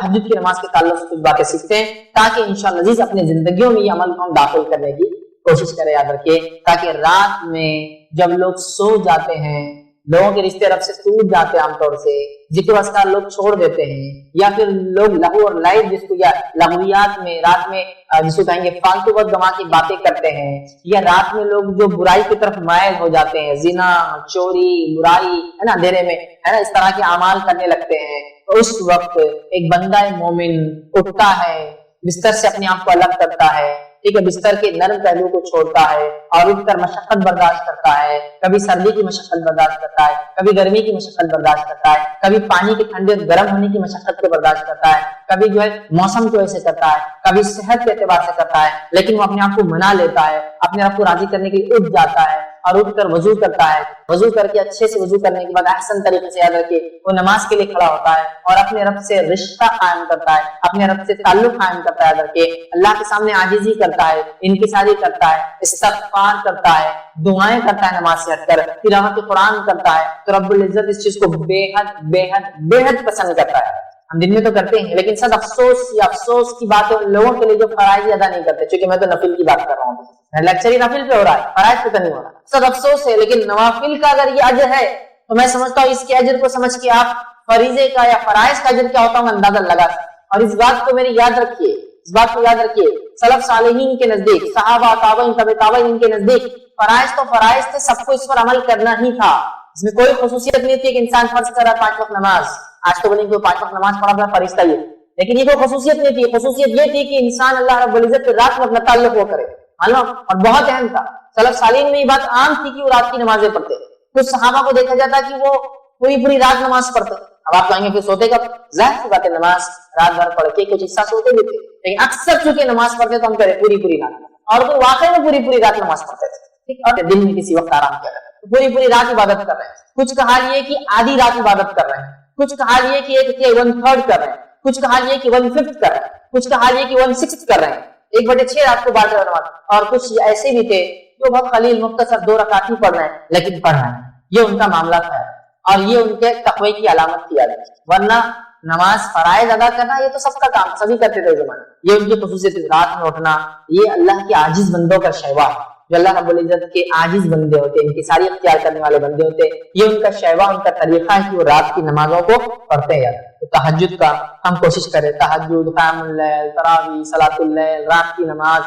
تہجد کی نماز کے تعلق سے کچھ باتیں سیکھتے ہیں تاکہ انشاءاللہ عزیز اپنے زندگیوں میں یہ عمل کو ہم داخل کرنے کی کوشش کریں. یاد رکھیے تاکہ رات میں جب لوگ سو جاتے ہیں، لوگوں کے رشتے رب سے ٹوٹ جاتے ہیں، عام طور سے ذکر اذکار لوگ چھوڑ دیتے ہیں، یا پھر لوگ لہو اور لائب جس کو یا لغویات میں رات میں جس کو کہیں گے فالتو وقت گنوا کی باتیں کرتے ہیں، یا رات میں لوگ جو برائی کی طرف مائل ہو جاتے ہیں، زنا، چوری، برائی ہے نا، اندھیرے میں ہے نا اس طرح کے اعمال کرنے لگتے ہیں. تو اس وقت ایک بندہ مومن اٹھتا ہے، بستر سے اپنے آپ کو الگ کرتا ہے، ٹھیک ہے، بستر کے نرم پہلو کو چھوڑتا ہے اور اٹھ کر مشقت برداشت کرتا ہے. کبھی سردی کی مشقت برداشت کرتا ہے، کبھی گرمی کی مشقت برداشت کرتا ہے، کبھی پانی کے ٹھنڈے اور گرم ہونے کی مشقت کو برداشت کرتا ہے، کبھی جو ہے موسم کی وجہ سے کرتا ہے، کبھی صحت کے اعتبار سے کرتا ہے، لیکن وہ اپنے آپ کو منا لیتا ہے، اپنے آپ کو راضی کرنے کے لیے اٹھ جاتا ہے اور اٹھ کر وضو کرتا ہے. وضو کر کے اچھے سے وضو کرنے کے بعد احسن طریقے سے یاد رکھیے وہ نماز کے لیے کھڑا ہوتا ہے اور اپنے رب سے رشتہ قائم کرتا ہے، اپنے رب سے تعلق قائم کرتا ہے. یاد رکھیے اللہ کے سامنے عاجزی کرتا ہے، انکساری کرتا ہے، استغفار کرتا ہے، دعائیں کرتا ہے، نماز سے ہٹ کر تلاوت قرآن کرتا ہے. تو رب العزت اس چیز کو بے حد بے حد بے حد پسند کرتا ہے. ہم دن میں تو کرتے ہیں لیکن سب افسوس کی بات ہے ان لوگوں کے لیے جو فرائض ادا نہیں کرتے. چونکہ میں تو نفل کی بات کر رہا ہوں، لیکچر ہی نفل پہ ہو رہا ہے، فرائض پہ تو نہیں ہو رہا. سب افسوس ہے، لیکن نوافل کا اگر یہ اجر ہے تو میں سمجھتا ہوں اس کے اجر کو سمجھ کے آپ فریضے کا یا فرائض کا اجر کیا ہوتا ہے اندازہ لگا سکتے. اور اس بات کو میری یاد رکھیے، اس بات کو یاد رکھیے، سلف صالحین کے نزدیک، صحابہ تابعین تبع تابعین کے نزدیک فرائض تو فرائض تھے، سب کو اس پر عمل کرنا ہی تھا. اس میں کوئی خصوصیت نہیں تھی کہ انسان فرض کر رہا 5 وقت نماز. آج تو بولیں کہ 5 وقت نماز پڑھا تھا فرض تھا یہ، لیکن یہ کوئی خصوصیت نہیں تھی. خصوصیت یہ تھی کہ انسان اللہ رب العزت کے رات میں اپنا تعلق وہ کرے، معلوم، اور بہت اہم تھا. سلف صالحین میں یہ بات عام تھی کہ وہ رات کی نمازیں پڑھتے. کچھ صحابہ کو دیکھا جاتا کہ وہ پوری رات نماز پڑھتے. اب آپ کہیں گے پھر سوتے کب؟ ظاہر سی بات ہے نماز رات بھر پڑھ کے کچھ حصہ سوتے بھی تھے، لیکن اکثر چونکہ نماز پڑھتے تو ہم کہہ رہے پوری رات، اور تو واقعی میں پوری رات نماز پڑھتے تھے، ٹھیک، اور دن میں کسی وقت آرام کر رہے ہیں، پوری رات عبادت کر رہے ہیں. کچھ کہا یہ کہ آدھی رات عبادت کر رہے ہیں، کچھ کہا یہ کہ 1/3 کر رہے ہیں، کچھ کہا یہ کہ 1/5 کر رہے ہیں، کچھ کہا یہ کہ 1/6 کر رہے ہیں، 1/6 رات کو بانٹ رہے ہیں. اور کچھ ایسے بھی تھے جو بہت قلیل مختصر 2 رکعت ہی پڑھ رہے ہیں لیکن پڑھ رہے ہیں. یہ ان کا معاملہ تھا اور یہ ان کے تقوی کی علامت کی عادت. ورنہ نماز فرائض ادا کرنا یہ تو سب کا کام، سبھی کرتے تھے زمانے. یہ ان کی خصوصیت، رات میں اٹھنا یہ اللہ کے عاجز بندوں کا شیوا ہے. جو اللہ رب العزت کے عاجز بندے ہوتے ہیں، انکساری اختیار کرنے والے بندے ہوتے ہیں، یہ ان کا شیوا، ان کا طریقہ ہے کہ وہ رات کی نمازوں کو پڑھتے ہیں. تو تہجد کا ہم کوشش کریں، تہجد، قیام اللیل، تراویح، صلاۃ اللیل، رات کی نماز،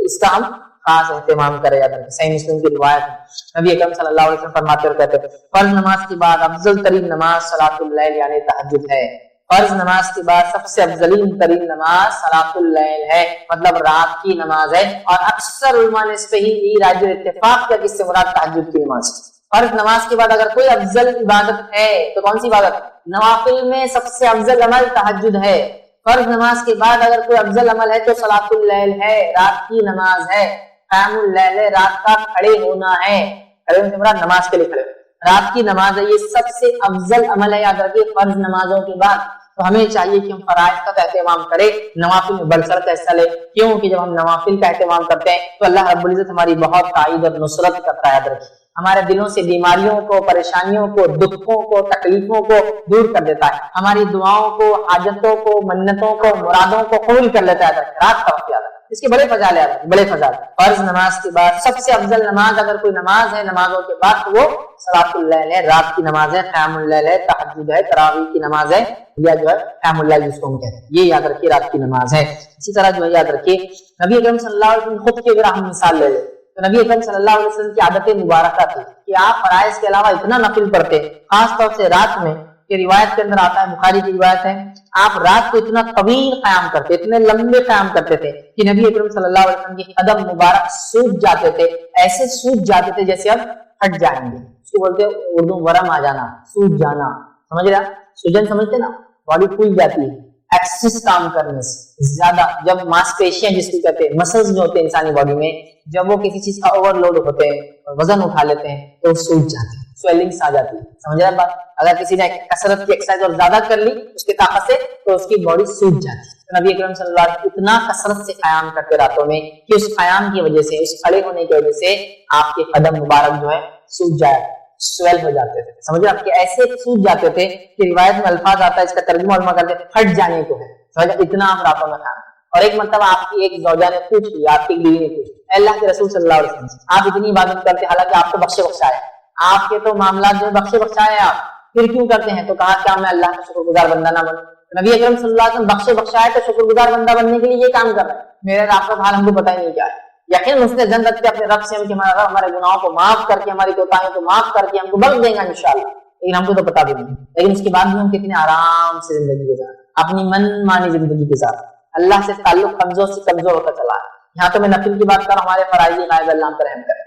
اس کا ہم خاص اہتمام کرے. صحیح مسلم کی روایت ہے، نبی اکرم صلی اللہ علیہ وسلم فرماتے اور کہتے ہیں فرض نماز کے بعد افضل ترین نماز صلاۃ اللیل یعنی تہجد ہے. فرض نماز کے بعد سب سے افضل ترین نماز صلاۃ اللیل ہے، مطلب رات کی نماز ہے. اور اکثر علماء نے اس پہ ہی راجع اتفاق کیا کہ اس سے مراد تہجد کی نماز. فرض نماز کے بعد اگر کوئی افضل عبادت ہے تو کون سی عبادت؟ نوافل میں سب سے افضل عمل تہجد ہے. فرض نماز کے بعد اگر کوئی افضل عمل ہے تو صلاۃ اللیل ہے، رات کی نماز ہے. قیام اللیل ہے، رات کا کھڑے ہونا ہے، کھڑے ہونے سے مراد نماز کے لیے کھڑے، رات کی نماز ہے. یہ سب سے افضل عمل ہے. یاد رکھیے فرض نمازوں کے بعد تو ہمیں چاہیے کہ ہم فرائض کا اہتمام کریں، نوافل میں بڑھ چڑھ کر حصہ لیں. کیونکہ جب ہم نوافل کا اہتمام کرتے ہیں تو اللہ رب العزت ہماری بہت تائید اور نصرت کرتا ہے. یاد رکھیے ہمارے دلوں سے بیماریوں کو، پریشانیوں کو، دکھوں کو، تکلیفوں کو دور کر دیتا ہے. ہماری دعاؤں کو، حاجتوں کو، منتوں کو، مرادوں کو قبول کر لیتا ہے. رات کا وقت یاد ہے، اس کے بڑے فضائل ہیں، بڑے فضائل. فرض نماز کے بعد سب سے افضل نماز اگر کوئی نماز ہے نمازوں کے بعد تو وہ صلاۃ اللیل ہے، رات کی نماز ہے، قیام اللیل ہے، تہجد ہے، تراویح کی نماز ہے، یا جو ہے قیام اللیل جس کو ہم کہتے ہیں، یہ یاد رکھیے رات کی نماز ہے. اسی طرح جو ہے یاد رکھیے نبی اکرم صلی اللہ علیہ وسلم خود کی اگر ہم مثال لے لیں تو نبی اکرم صلی اللہ علیہ وسلم کی عادت مبارکہ تھی کہ آپ فرائض کے علاوہ اتنا نفل پڑھتے، خاص طور سے رات میں. یہ روایت کے اندر آتا ہے، بخاری کی روایت ہے، آپ رات کو اتنا طویل قیام کرتے، اتنے لمبے قیام کرتے تھے کہ نبی اکرم صلی اللہ علیہ وسلم کے قدم مبارک سوج جاتے تھے، ایسے سوج جاتے تھے جیسے اب ہٹ جائیں گے. اس کو بولتے اردو ورم آ جانا، سوج جانا، سمجھ رہا؟ سوجن سمجھتے نا، باڈی پھول جاتی ہے ایکسس کام کرنے سے زیادہ. جب ماس پیشیاں جس کو کہتے ہیں، مسلز جو ہوتے ہیں انسانی باڈی میں، جب وہ کسی چیز کا اوور لوڈ ہوتے ہیں، وزن اٹھا لیتے ہیں تو سوج جاتے ہیں، سویلنگس آ جاتی ہے. سمجھ رہا بات؟ اگر کسی نے کثرت کی ایکسرسائز اور زیادہ کر لی اس کی طاقت سے تو اس کی باڈی سوج جاتی ہے. نبی اکرم صلی اللہ علیہ وسلم اتنا کثرت سے قیام کرتے راتوں میں کہ اس قیام کی وجہ سے، اس کھڑے ہونے کی وجہ سے آپ کے قدم مبارک جو ہے سوج جائے. سویل ہو جاتے تھے. سمجھے آپ کہ ایسے سوج جاتے تھے کہ روایت میں الفاظ آتا ہے اس کا ترجمہ علماء کرتے پھٹ جانے کو ہے. سمجھے اتنا آپ راتوں میں کھانا. اور ایک مرتبہ آپ کی ایک زوجہ نے پوچھ لیا, آپ کی بیوی نے پوچھ, اللہ کے رسول صلی اللہ علیہ وسلم آپ اتنی عبادت کرتے حالانکہ آپ کو بخشے بخشائے, آپ کے تو معاملات جو بخشے بخشائے آپ پھر کیوں کرتے ہیں؟ تو کہا کیا میں اللہ کا شکر گزار بندہ نہ بنوں؟ نبی اکرم صلی اللہ علیہ وسلم بخشے بخشائے تو شکر گزار بندہ بننے کے لیے یہ کام کر رہے ہیں. میرے آپ کا حال ہم کو پتہ ہی نہیں کیا ہے. یقین اس نے جن رکھتے اپنے رب سے کہ ہمارا رب ہمارے گناہوں کو معاف کر کے ہماری کوتاہیوں کو معاف کر کے ہم کو بخش دے گا انشاءاللہ, لیکن ہم کو تو پتا بھی نہیں. لیکن اس کے بعد بھی ہم کتنے آرام سے زندگی گزار, اپنی من مانی زندگی گزار, اللہ سے تعلق کمزور سے کمزور ہوتا چلا ہے. یہاں تو میں نفل کی بات کر رہا ہوں, ہمارے فرائض غائب اللہ ہم پر رحم کرے.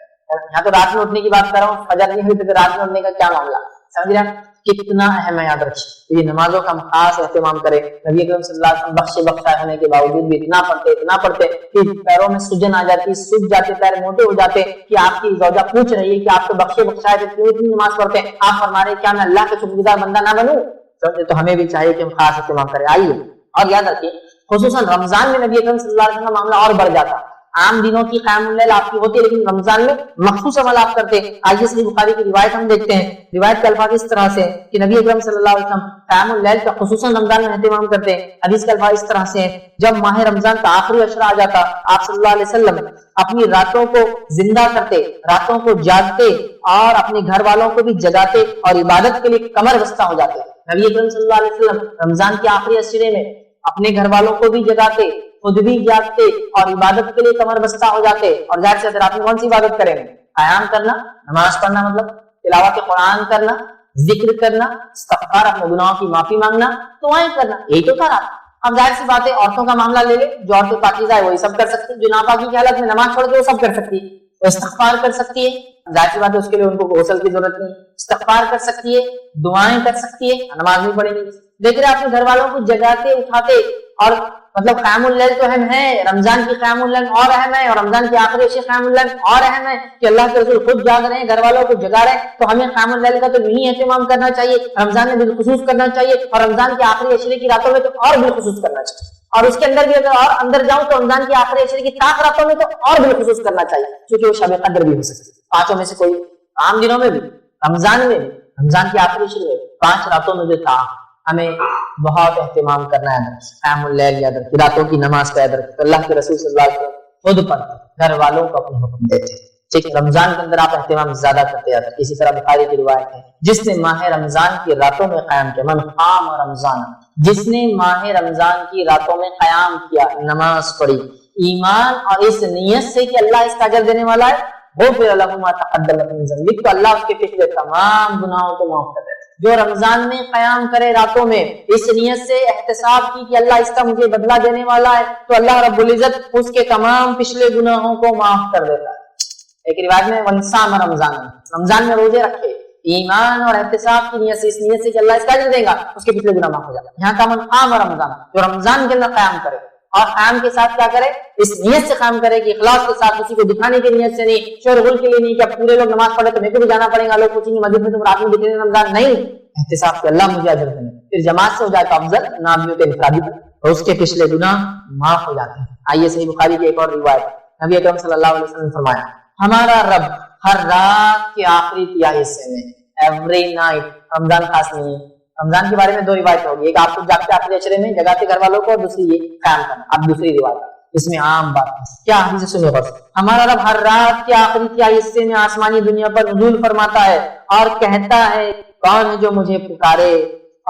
یہاں تو رات میں اٹھنے کی بات کر رہا ہوں, فجر نہیں ہوئی تو رات میں اٹھنے کا کیا معاملہ, سمجھ رہے ہیں کتنا اہم ہے. یاد رکھیے یہ نمازوں کا ہم خاص اہتمام کریں. نبی اکرم صلی اللہ علیہ وسلم بخشے بخشائے ہونے کے باوجود بھی اتنا پڑھتے کہ پیروں میں سجن آ جاتی, سوج جاتے, پیر موٹے ہو جاتے کہ آپ کی زوجہ پوچھ رہی ہے کہ آپ کو بخشے بخشائے تو کیوں اتنی نماز پڑھتے ہیں؟ آپ فرما رہے کیا میں اللہ کا شکر گزار بندہ نہ بنوں؟ تو ہمیں بھی چاہیے کہ ہم خاص اہتمام کریں. آئیے اور یاد رکھیے خصوصاً رمضان میں نبی اکرم صلی اللہ علیہ وسلم کا معاملہ اور بڑھ جاتا. عام دنوں کی قیام اللیل آپ کی ہوتی ہے لیکن رمضان میں مخصوص عمل آپ کرتے. آئیے صحیح بخاری کی روایت ہم دیکھتے ہیں. روایت کے الفاظ اس طرح سے کہ نبی اکرم صلی اللہ علیہ وسلم قیام اللیل کا خصوصاً رمضان میں اہتمام کرتے. حدیث کے الفاظ اس طرح سے جب ماہ رمضان کا آخری عشرہ آ جاتا آپ صلی اللہ علیہ وسلم اپنی راتوں کو زندہ کرتے, راتوں کو جاگتے اور اپنے گھر والوں کو بھی جگاتے اور عبادت کے لیے کمر بستہ ہو جاتے. نبی اکرم صلی اللہ علیہ وسلم رمضان کے آخری عشرے میں اپنے گھر والوں کو بھی جگاتے, خود بھی جاگتے اور عبادت کے لیے کمر بستہ ہو جاتے. اور ظاہر سے رات میں کون سی عبادت کریں گے؟ قیام کرنا, نماز پڑھنا, مطلب تلاوت قرآن کرنا, ذکر کرنا, استغفار اپنے گناہوں کی معافی مانگنا, دعائیں کرنا, یہی تو تھا. اب ظاہر سی بات ہے عورتوں کا معاملہ لے لے, جو عورتیں پاکیزہ ہے وہی سب کر سکتی, جو ناپاکی کی حالت میں نماز پڑھ کے وہ سب کر سکتی ہے, وہ استغفار کر سکتی ہے. ظاہر سی بات ہے اس کے لیے ان کو غسل کی ضرورت نہیں, استغفار کر سکتی ہے, دعائیں کر سکتی ہے, نماز نہیں پڑھے گی. دیکھ رہے اپنے گھر والوں کو جگاتے اٹھاتے. اور مطلب قیام اللیل تو اہم ہے, رمضان کی قیام اللیل اور اہم ہے, اور رمضان کی آخری عشرے قیام اللیل اور اہم ہے کہ اللہ کے رسول خود جاگ رہے ہیں, گھر والوں کو جگا رہے ہیں. تو ہمیں قیام اللیل کا تو یہی اہتمام کرنا چاہیے, رمضان میں بالخصوص کرنا چاہیے, اور رمضان کے آخری عشرے کی راتوں میں تو اور بالخصوص کرنا چاہیے. اور اس کے اندر بھی اگر اور اندر جاؤں تو رمضان کی آخری عشرے کی طاق راتوں میں تو اور بالخصوص کرنا چاہیے, کیونکہ وہ شب قدر بھی ہو سکتی ہے. پانچوں میں سے کوئی, عام دنوں میں بھی, رمضان میں بھی, رمضان کی آخری عشرے میں 5 راتوں میں جو تھا ہمیں بہت اہتمام کرنا ہے. قیام اللیل یاد رکھیں, راتوں کی نماز کا یاد رکھیں. اللہ کے رسول صلی اللہ علیہ وسلم خود پڑھتے, گھر والوں کو اپنے حکم دیتے. ٹھیک ہے, رمضان کے اندر آپ اہتمام زیادہ کرتے ہیں. اسی طرح بخاری کی روایت ہے جس نے ماہ رمضان کی راتوں میں قیام کیا, من قام رمضان, جس نے ماہ رمضان کی راتوں میں قیام کیا, نماز پڑھی, ایمان اور اس نیت سے کہ اللہ اس کا اجر دینے والا ہے, غفر له ما تقدم من ذنبه, تو اللہ اس کے پچھلے تمام گناہوں کو معاف کر دیتا ہے. جو رمضان میں قیام کرے راتوں میں اس نیت سے احتساب کی کہ اللہ اس کا مجھے بدلہ دینے والا ہے, تو اللہ رب العزت اس کے تمام پچھلے گناہوں کو معاف کر دیتا ہے. ایک روایت میں ونصام رمضان, رمضان میں روزے رکھے ایمان اور احتساب کی نیت سے, اس نیت سے کہ اللہ اس کا اجر دے گا, اس کے پچھلے گناہ معاف ہو جاتے ہیں. یہاں کا من قام رمضان, جو رمضان کے اندر قیام کرے, اور قیام کے ساتھ کیا کرے, اس نیت سے قیام کرے کہ اخلاص کے ساتھ, کسی کو دکھانے کی نیت سے نہیں, شور غل کے لیے نہیں کہ اب پورے لوگ نماز پڑھے تو میرے کو بھی جانا پڑے گا, لوگ پوچھیں گے مسجد میں تم رات میں دکھنے رمضان, نہیں, احتساب کہ اللہ مجھے اجر دے. پھر جماعت سے ہو جائے تو افضل, نہ بھی ہوتے انفرادی پر, اور اس کے پچھلے گناہ معاف ہو جاتے ہیں. آئیے صحیح بخاری کی ایک اور روایت, نبی اکرم صلی اللہ علیہ وسلم نے فرمایا ہمارا رب ہر رات کے آخری تہائی حصے میں, ایوری نائٹ, رمضان خاص نہیں ہے, رمضان کے بارے میں 2 روایت ہوگی, ایک آپ کو جاگتے آخری عشرے میں جگاتے گھر والوں کو, اور دوسری یہ قیام کرنا. اب دوسری روایت اس میں عام بات کیا حدیث سنو بس, ہمارا رب ہر رات کے آخری تہائی حصے میں آسمانی دنیا پر نزول فرماتا ہے اور کہتا ہے کون ہے جو مجھے پکارے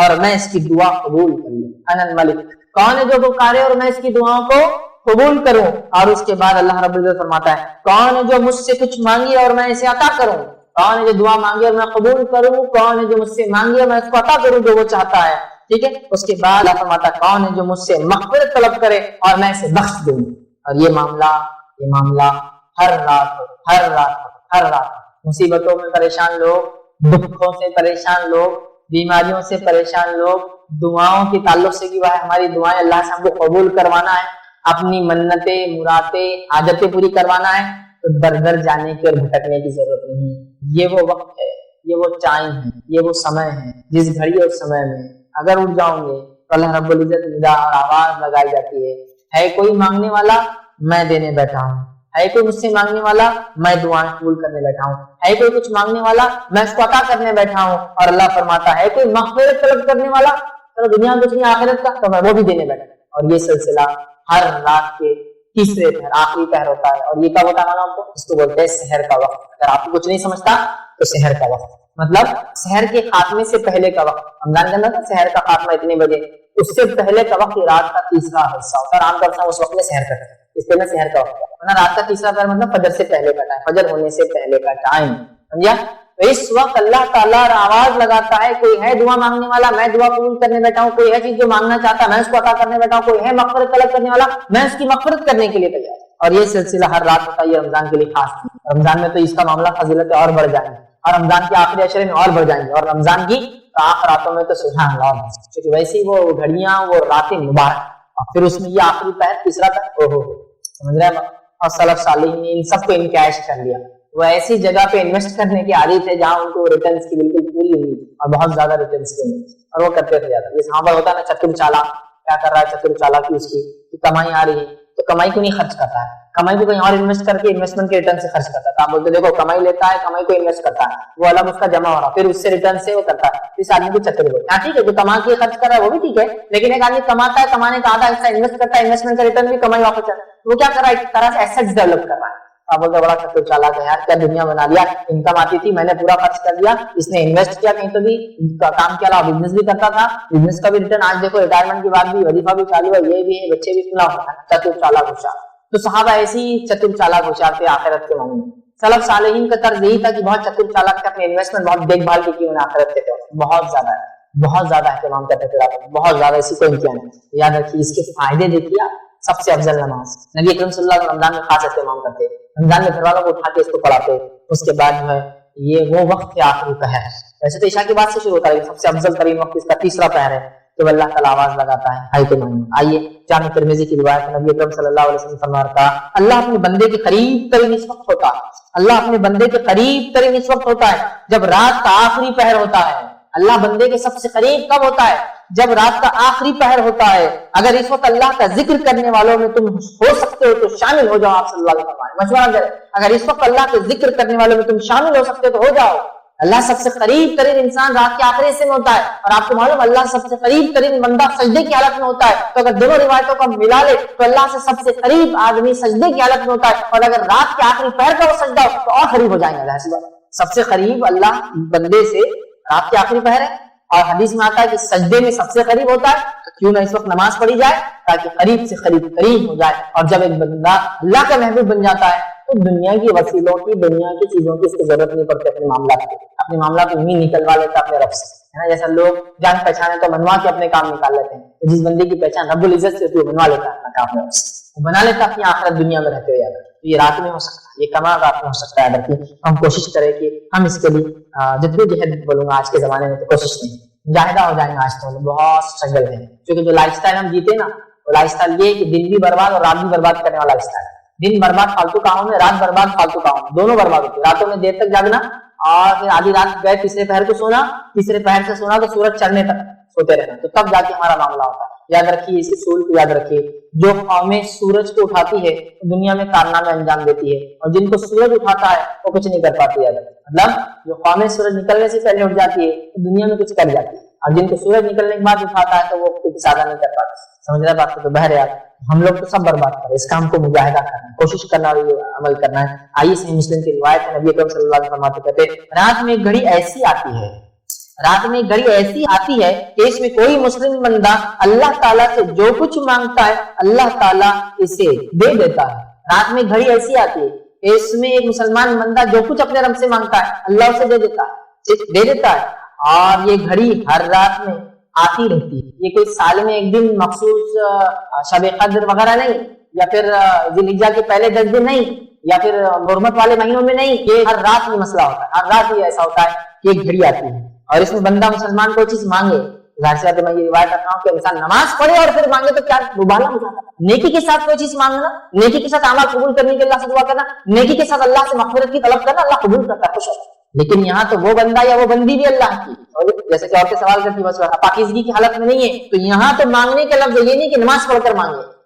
اور میں اس کی دعا قبول کروں, انا الملک, کون ہے جو پکارے اور میں اس کی دعاؤں کو قبول کروں. اور اس کے بعد اللہ رب العزت فرماتا ہے کون ہے جو مجھ سے کچھ مانگے اور میں اسے عطا کروں, کون ہے جو دعا مانگے اور میں قبول کروں, کون ہے جو مجھ سے مانگے اور میں اس کو عطا کروں جو وہ چاہتا ہے. ٹھیک ہے, اس کے بعد اللہ فرماتا ہے کون ہے جو مجھ سے مغفرت طلب کرے اور میں اسے بخش دوں. اور یہ معاملہ ہر رات مصیبتوں میں پریشان لوگ, دکھوں سے پریشان لوگ, بیماریوں سے پریشان لوگ, دعاؤں کے تعلق سے کہ ہماری دعائیں اللہ سے ہم کو قبول کروانا ہے, اپنی منتیں, مرادیں, حاجتیں پوری کروانا ہے, تو در در جانے کی اور بھٹکنے کی ضرورت نہیں. یہ وہ وقت ہے, یہ وہ ٹائم ہے, یہ وہ سمے ہے جس گھڑی اور سمے میں اگر اٹھ جاؤں گے تو اللہ رب العزت ندا اور آواز لگائی جاتی ہے کوئی مانگنے والا, میں دینے بیٹھا ہوں, ہے کوئی مجھ سے مانگنے والا میں دعائیں قبول کرنے بیٹھا ہوں, ہے کوئی کچھ مانگنے والا میں اس کو عطا کرنے بیٹھا ہوں. اور اللہ فرماتا ہے کوئی مغفرت طلب کرنے والا, چلو دنیا میں کچھ نہیں آخرت کا تو میں وہ بھی دینے بیٹھا. اور یہ سلسلہ ہر رات کے تیسرے پہر آخری پہر ہوتا ہے. اور یہ کب ہوتا ہے معلوم آپ کو, اس کو بولتے ہیں سحر کا وقت. اگر آپ کو کچھ نہیں سمجھتا تو سحر کا وقت مطلب سحر کے خاتمے سے پہلے کا وقت. رمضان کے اندر نا سحر کا خاتمہ اتنے بجے, اس سے پہلے کا وقت رات کا تیسرا حصہ ہوتا ہے. عام طور سے اس وقت میں سحر کرتے ہیں, اس لیے میں سحر کا وقت ہے. رات کا تیسرا پہر مطلب فجر سے پہلے کا ٹائم, فجر ہونے سے پہلے کا ٹائم, سمجھا. تو اس وقت اللہ تعالیٰ آواز لگاتا ہے کوئی ہے دعا مانگنے والا میں دعا قبول کرنے بیٹھا ہوں, کوئی ہے چیز جو مانگنا چاہتا ہے میں اس کو عطا کرنے بیٹھا ہوں, کوئی ہے مغفرت طلب کرنے والا میں اس کی مغفرت کرنے کے لیے تیار. اور یہ سلسلہ ہر رات ہوتا ہے, یہ رمضان کے لیے خاص. رمضان میں تو اس کا معاملہ فضیلت اور بڑھ جائیں گے, اور رمضان کے آخری عشرے میں اور بڑھ جائیں گے, اور رمضان کی آخر راتوں میں تو سبحان اللہ, کیونکہ ویسی وہ گھڑیاں وہ راتیں مبارک, اور پھر اس میں یہ آخری پہر تیسرا پہر, سمجھ رہے ہیں. اور سلف صالحین نے ان سب کو انکیش کر لیا. وہ ایسی جگہ پہ انویسٹ کرنے کی عادت ہے جہاں ان کو ریٹرنز کی بالکل پوری امید اور بہت زیادہ ریٹرنز کی امید, اور وہ کرتے تھے زیادہ. یہ صحابہ ہوتا ہے نا چتر چالا, کیا کر رہا ہے چتر چالا کی اس کی کمائی آ رہی ہے تو کمائی کو نہیں خرچ کرتا ہے, کمائی کو کہیں اور انویسٹ کر کے انویسٹمنٹ کے ریٹرن سے خرچ کرتا ہے. آپ بولتے دیکھو کمائی لیتا ہے کمائی کو انویسٹ کرتا ہے, وہ الگ اس کا جمع ہو رہا پھر اس سے ریٹرن سے وہ کرتا ہے, اس آدمی کو چتر بولتے ہیں. ٹھیک ہے جو کما کے خرچ کر رہا ہے وہ بھی ٹھیک ہے, لیکن ایک آدمی کماتا ہے کمانے کا آدھا حصہ انویسٹ کرتا ہے, انویسٹمنٹ کا ریٹرن بھی کمائی واپس کرتا ہے, وہ کیا کر رہا ہے ایک طرح سے ایسٹس ڈیولپ کر رہا ہے. آپ بولتے بڑا چتر چالاک ہے یار, کیا دنیا بنا لیا, انکم آتی تھی میں نے پورا خرچ کر دیا, اس نے انویسٹ کیا کہیں تو بھی کام کے علاوہ بزنس بھی کرتا تھا, بزنس کا بھی ریٹرن آج دیکھو ریٹائرمنٹ کے بعد بھی وظیفہ بھی چالو ہے, یہ بھی ہے, بچے بھی کھلا ہوتا ہے. چتر چالاک ہوشیار. تو صحابہ ایسی چتر چالاک ہوشیار تھے آخرت کے معاملے میں. سلف صالحین کا طرز یہی تھا کہ بہت چتر چالاک تھے, اپنے انویسٹمنٹ بہت دیکھ بھال کی انہیں آخرت کے طور بہت زیادہ اہتمام کرتے تھے, بہت زیادہ, اسی کو امتحان یاد رکھیے. اس کے فائدے دیکھیے, سب سے افضل نماز نبی اکرم صلی اللہ علیہ وسلم رمضان میں خاص اہتمام کرتے, رمضان میں گھر والوں کو اٹھا کے اس کو پڑھاتے. اس کے بعد جو ہے یہ وہ وقت ہے آخری پہر, ویسے تو عشاء کے بعد سے شروع ہوتا ہے, سب سے افضل ترین وقت اس کا تیسرا پہر ہے. تو اللہ تعالیٰ آواز لگاتا ہے ہائی کے معنی. آئیے جامع ترمذی کی روایت نبی اکرم صلی اللہ علیہ وسلم فرماتا اللہ اپنے بندے کے قریب ترین اس وقت ہوتا ہے, اللہ اپنے بندے کے قریب ترین اس وقت ہوتا ہے جب رات کا آخری پہر ہوتا ہے. اللہ بندے کے سب سے قریب کب ہوتا ہے, جب رات کا آخری پہر ہوتا ہے. اگر اس وقت اللہ کا ذکر کرنے والوں میں تم ہو سکتے ہو تو شامل ہو جاؤ. آپ صلی اللہ علیہ وسلم مشورہ دے, اگر اس وقت اللہ کے ذکر کرنے والوں میں تم شامل ہو سکتے ہو تو ہو جاؤ. اللہ سب سے قریب ترین انسان رات کے آخری حصے میں ہوتا ہے, اور آپ کو معلوم اللہ سب سے قریب ترین بندہ سجدے کی حالت میں ہوتا ہے. تو اگر دونوں روایتوں کو ملا لے تو اللہ سے سب سے قریب آدمی سجدے کی حالت میں ہوتا ہے, اور اگر رات کے آخری پہر کا وہ سجدہ ہو تو اور قریب ہو جائیں گے. سب سے قریب اللہ بندے سے رات کے آخری پہر ہے, اور حدیث میں آتا ہے کہ سجدے میں سب سے قریب ہوتا ہے, تو کیوں نہ اس وقت نماز پڑھی جائے تاکہ قریب سے قریب ہو جائے. اور جب ایک بندہ اللہ کا محبوب بن جاتا ہے تو دنیا کی وسیلوں کی, دنیا کی چیزوں کی اس کی ضرورت نہیں پڑتی. اپنے معاملات کو نکلوا لیتا اپنے رب سے, ہے نا. جیسا لوگ جان پہچانے تو منوا کے اپنے کام نکال لیتے ہیں, تو جس بندے کی پہچان رب العزت سے ہوتی ہے وہ بنوا لیتا ہے اپنا کام, وہ بنا لیتا اپنی آخرت دنیا میں رہتے ہوئے. تو یہ رات میں ہو سکتا ہے, یہ کما رات میں ہو سکتا ہے. اگر ہم کوشش کریں کہ ہم اس کے لیے جدوجہد بولوں گا آج کے زمانے میں تو کوشش نہیں, مجاہدہ ہو جائیں گے. آج تو بہت اسٹرگل ہے, کیونکہ جو لائف اسٹائل ہم جیتے نا وہ لائف اسٹائل یہ کہ دن بھی برباد اور رات بھی برباد کرنے والا لائف اسٹائل ہے. دن برباد فالتو کاموں میں, رات برباد فالتو کاموں میں, دونوں برباد ہوتے. راتوں میں دیر تک جاگنا اور پھر آدھی رات گئے تیسرے پہر کو سونا, تیسرے پہر سے سونا تو سورج چڑھنے تک سوتے رہنا, تو تب جا کے ہمارا معاملہ ہوتا ہے. یاد رکھیے اس اصول کو یاد رکھیے, جو قومیں سورج کو اٹھاتی ہے دنیا میں کارنامے انجام دیتی ہے, اور جن کو سورج اٹھاتا ہے وہ کچھ نہیں کر پاتی. مطلب جو قومیں سورج نکلنے سے پہلے اٹھ جاتی ہے دنیا میں کچھ کر جاتی ہے, اور جن کو سورج نکلنے کے بعد اٹھاتا ہے تو وہ کچھ زیادہ نہیں کر پاتی. سمجھ رہے بات کو, تو بہرحال ہم لوگ تو سب برباد کریں, اس کام کو مجاہدہ کرنا, کوشش کرنا اور عمل کرنا ہے. آئیے صحیح مسلم کی روایت ہے نبی اکرم صلی اللہ علیہ وسلم کہتے ہیں رات میں ایک گھڑی ایسی آتی ہے, رات میں ایک گھڑی ایسی آتی ہے کہ اس میں کوئی مسلم بندہ اللہ تعالیٰ سے جو کچھ مانگتا ہے اللہ تعالیٰ اسے دے دیتا ہے. رات میں گھڑی ایسی آتی ہے کہ اس میں ایک مسلمان بندہ جو کچھ اپنے رب سے مانگتا ہے اللہ اسے دے دیتا ہے. اور یہ گھڑی ہر رات میں آتی رہتی ہے. یہ کوئی سال میں ایک دن مخصوص شب قدر وغیرہ نہیں, یا پھر ذی الحجہ کے پہلے 10 دن نہیں, یا پھر حرمت والے مہینوں میں نہیں. یہ ہر رات میں مسئلہ ہوتا ہے, ہر رات یہ ایسا ہوتا ہے کہ ایک گھڑی آتی ہے اور اس میں بندہ مسلمان کوئی چیز مانگے. ظاہر سی بات ہے, میں یہ روایت رکھتا ہوں کہ انسان نماز پڑھے اور پھر مانگے تو کیا مبالغہ ہو جاتا ہے. نیکی کے ساتھ کوئی چیز مانگنا, نیکی کے ساتھ اعمال قبول کرنے کے اللہ سے دعا کرنا, نیکی کے ساتھ اللہ سے مغفرت کی طلب کرنا, اللہ قبول کرتا ہے, خوش ہوتا ہے. لیکن یہاں تو وہ بندہ یا وہ بندی بھی اللہ کی, جیسے کہ عورتیں سوال کرتی ہیں پاکیزگی کی حالت میں نہیں ہے, تو یہاں تو مانگنے کا لفظ یہ نہیں کہ نماز پڑھ کر مانگے,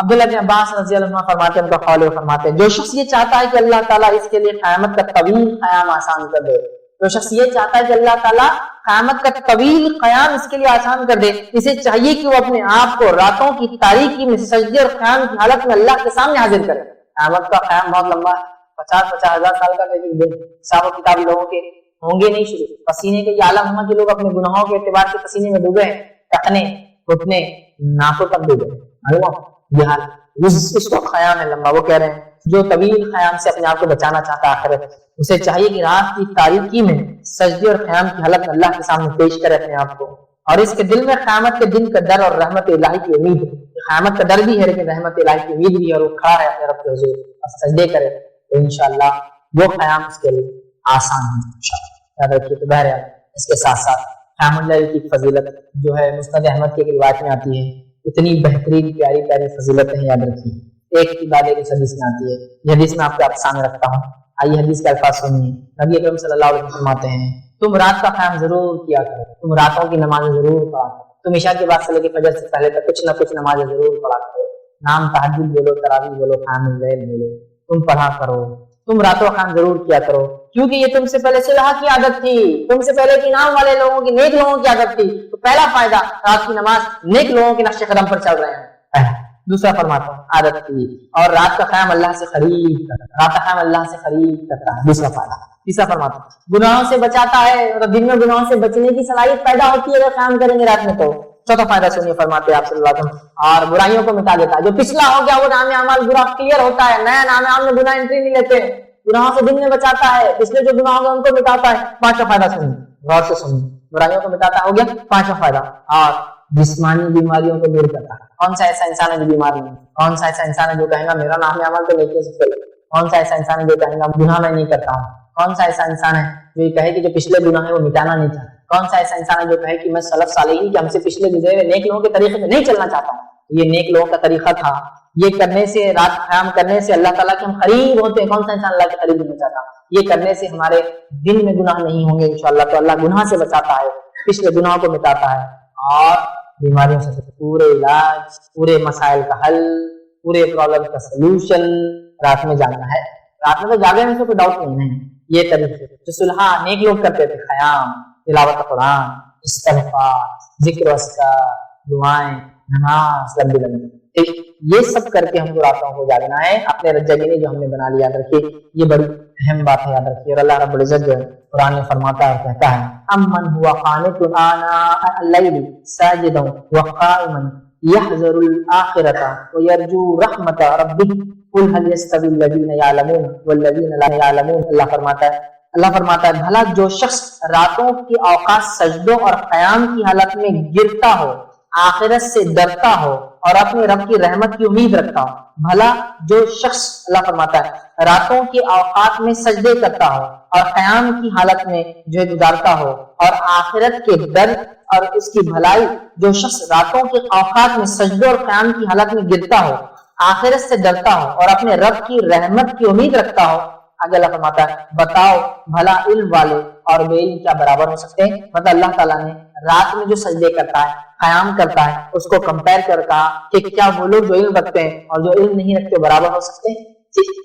عبداللہ بن عباس رضی اللہ عنہ فرماتے ہیں، ان کا قول فرماتے ہیں، جو شخص یہ چاہتا ہے کہ اللہ تعالیٰ اس کے لیے قیامت کا طویل قیام آسان کر دے، جو شخص یہ چاہتا ہے کہ اللہ تعالیٰ قیامت کا طویل قیام اس کے لیے آسان کر دے، اسے چاہیے کہ وہ اپنے آپ کو راتوں کی تاریکی میں سجدے اور قیام کی حالت میں اللہ کے سامنے حاضر کرے۔ قیامت کا قیام بہت لمبا ہے، 50 ہزار سال کا، لیکن حساب و کتاب لوگوں کے ہوں گے نہیں شروع، پسینے کے یہ عالم ہوا کہ لوگ اپنے گناہوں کے اعتبار سے پسینے میں ڈوبے ہیں، ٹکنے گھٹنے ناکوں تک ڈوبے، یہ حال اس کو قیام ہے لمبا۔ وہ کہہ رہے ہیں جو طویل قیام سے اپنے آپ کو بچانا چاہتا ہے آخرت، اسے چاہیے کہ رات کی تاریکی میں سجدے اور قیام کی حالت میں اللہ کے سامنے پیش کرے اپنے آپ کو، اور اس کے دل میں قیامت کے دن کا ڈر اور رحمت الہی کی امید ہے۔ قیامت کا ڈر بھی ہے لیکن رحمت الہی کی امید بھی ہے، اور وہ کھڑا ہے اپنے رب کے حضور اور سجدے کرے، تو انشاءاللہ وہ قیام اس کے لیے آسان ہے انشاءاللہ۔ یاد رکھیے۔ تو بہرحال اس کے ساتھ ساتھ قیام اللیل کی فضیلت جو ہے مسند احمد کی روایت میں آتی ہے، اتنی بہترین پیاری پیاری فضیلتیں ہیں، یاد رکھیے۔ ایک کی بعد ایک حدیث میں آتی ہے، یہ حدیث میں آپ کے سامنے رکھتا ہوں، آئیے حدیث کے الفاظ سنیے۔ نبی اکرم صلی اللہ علیہ وسلم فرماتے ہیں، تم رات کا قیام ضرور کیا کرو، تم راتوں کی نمازیں ضرور پڑھا کرو، تم عشاء کے بعد سے لے کے فجر سے پہلے تک کچھ نہ کچھ نمازیں ضرور پڑھا کرو، نام تہجد بولو، تراویح بولو، قیام اللیل بولو، تم پڑھا کرو، تم راتوں کا قیام ضرور کیا کرو، کیونکہ یہ تم سے پہلے صلح کی عادت تھی، تم سے پہلے کے نام والے لوگوں کی، نیک لوگوں کی عادت تھی۔ تو پہلا فائدہ، رات کی نماز نیک لوگوں کے نقش قدم پر چل رہے ہیں۔ دوسرا فرماتا ہوں عادت کی، اور رات کا قیام اللہ سے قریب کرتا ہے، رات کا قیام اللہ سے قریب کرتا ہے، دوسرا فائدہ۔ تیسرا فرماتا ہوں گناہوں سے بچاتا ہے، اور دن میں گناہوں سے بچنے کی صلاحیت پیدا ہوتی ہے اگر قیام کریں گے رات میں تو۔ چوتھا فائدہ سنیے، فرماتے ہیں آپ صلی اللہ علیہ وسلم، اور برائیوں کو مٹا دیتا ہے، جو پچھلا ہو گیا وہ نام اعمال برا کلیئر ہوتا ہے، نیا نام اعمال میں گناہ انٹری نہیں لیتے، گناہوں سے دن میں بچاتا ہے، پچھلے جو گناہ ہو گئے ان کو مٹاتا ہے۔ پانچواں فائدہ سنیے، غور سے سنیے، برائیوں کو مٹاتا ہو گیا پانچواں فائدہ، اور جسمانی بیماریوں کو دور کرتا ہے۔ کون سا ایسا انسان ہے جو بیمار نہیں؟ کون سا ایسا انسان ہے جو کہے گا میرا نام اعمال تو نیکی سے چلے؟ کون سا ایسا انسان ہے جو کہے گا گناہ میں نہیں کرتا ہوں؟ کون سا ایسا انسان ہے جو یہ کہے کہ جو پچھلے گناہ ہے وہ مٹانا نہیں چاہتا؟ کون سا ایسا انسان ہے جو کہے کہ میں سلف صالحین کے ہم سے پچھلے گزرے ہوئے نیک لوگوں کے طریقے میں نہیں چلنا چاہتا ہوں؟ یہ نیک لوگوں کا طریقہ تھا، یہ کرنے سے، رات قیام کرنے سے اللہ تعالیٰ کے ہم قریب ہوتے ہیں۔ کون سا انسان اللہ کے قریب نہیں چاہتا؟ یہ کرنے سے ہمارے دن میں گناہ نہیں ہوں گے انشاءاللہ۔ تو اللہ گناہ سے بچاتا ہے، پچھلے گناہوں کو مٹاتا ہے، اور بیماریوں سے پورے علاج، پورے مسائل کا حل، پورے پرابلم کا سلوشن رات میں جاننا ہے۔ رات میں تو جاگے میں سے کوئی ڈاؤٹ نہیں ہے۔ یہ طریقے جو صلح نیک لوگ کرتے تھے، قیام، تلاوت قرآن، استغفار، ذکر و اذکار، دعائیں، نماز لمبی لمبی، یہ سب کر کے ہم کو راتوں کو جاگنا ہے، اپنے رجگینے جو ہم نے بنا لیا، یاد رکھیے یہ بڑی اہم بات ہے، یاد رکھیے۔ اور اللہ رب العزت جو ہے قرآن میں فرماتا ہے اور کہتا ہے، امن هو قانت آناء الليل ساجدا وقائما يحذر الآخرة ويرجو رحمة ربه قل هل يستوي الذين يعلمون والذين لا يعلمون۔ اللہ فرماتا ہے بھلا جو شخص راتوں کی اوقات سجدوں اور قیام کی حالت میں گرتا ہو، آخرت سے ڈرتا ہو اور اپنے رب کی رحمت کی امید رکھتا ہو، بھلا جو شخص، اللہ فرماتا ہے، راتوں کے اوقات میں سجدے کرتا ہو اور قیام کی حالت میں جو گزارتا ہو اور آخرت کے ڈر اور اس کی بھلائی، جو شخص راتوں کے اوقات میں سجدے اور قیام کی حالت میں گرتا ہو، آخرت سے ڈرتا ہو اور اپنے رب کی رحمت کی امید رکھتا ہو، آگے اللہ فرماتا ہے بتاؤ بھلا علم والے اور بے علم کیا برابر ہو سکتے ہیں؟ مطلب اللہ تعالیٰ نے رات میں جو سجدے کرتا ہے، قیام کرتا ہے، اس کو کمپیر کر کہا کہ کیا وہ لوگ جو علم رکھتے ہیں اور جو علم نہیں رکھتے برابر ہو سکتے ہیں؟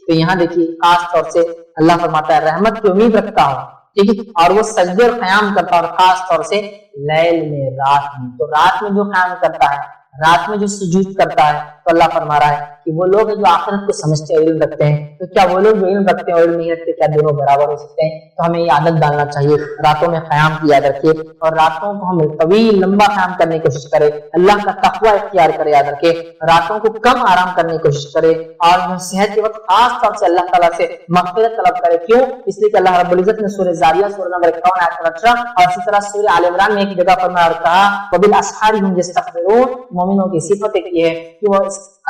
تو یہاں دیکھیے خاص طور سے اللہ فرماتا ہے رحمت کی امید رکھتا ہو، ٹھیک ہے، اور وہ سجدے اور قیام کرتا ہے، اور خاص طور سے لیل میں، رات میں۔ تو رات میں جو قیام کرتا ہے، رات میں جو سجود کرتا ہے، تو اللہ فرما رہا ہے کہ وہ لوگ جو آخرت کو سمجھتے ہیں، علم رکھتے ہیں، تو کیا وہ لوگ جو علم رکھتے ہیں اور علم نہیں رکھتے کیا دونوں برابر ہو سکتے ہیں؟ تو ہمیں یہ عادت ڈالنا چاہیے، راتوں میں قیام کی یاد رکھیے، اور راتوں کو ہم طویل لمبا قیام کرنے کی کوشش کریں، اللہ کا تقوی اختیار کرے، یاد رکھے راتوں کو کم آرام کرنے کی کوشش کرے، اور صحت کے وقت خاص طور سے اللہ تعالیٰ سے مغفرت طلب کرے۔ کیوں؟ اس لیے کہ اللہ رب العزت نے سورہ زاریہ سورہ نمبر 51 آیت 18 اور اسی طرح سورہ آل عمران میں ایک جگہ فرمایا اور کہا وبالاسحار هم يستغفرون، مومنوں کی صفت ایک یہ ہے کہ وہ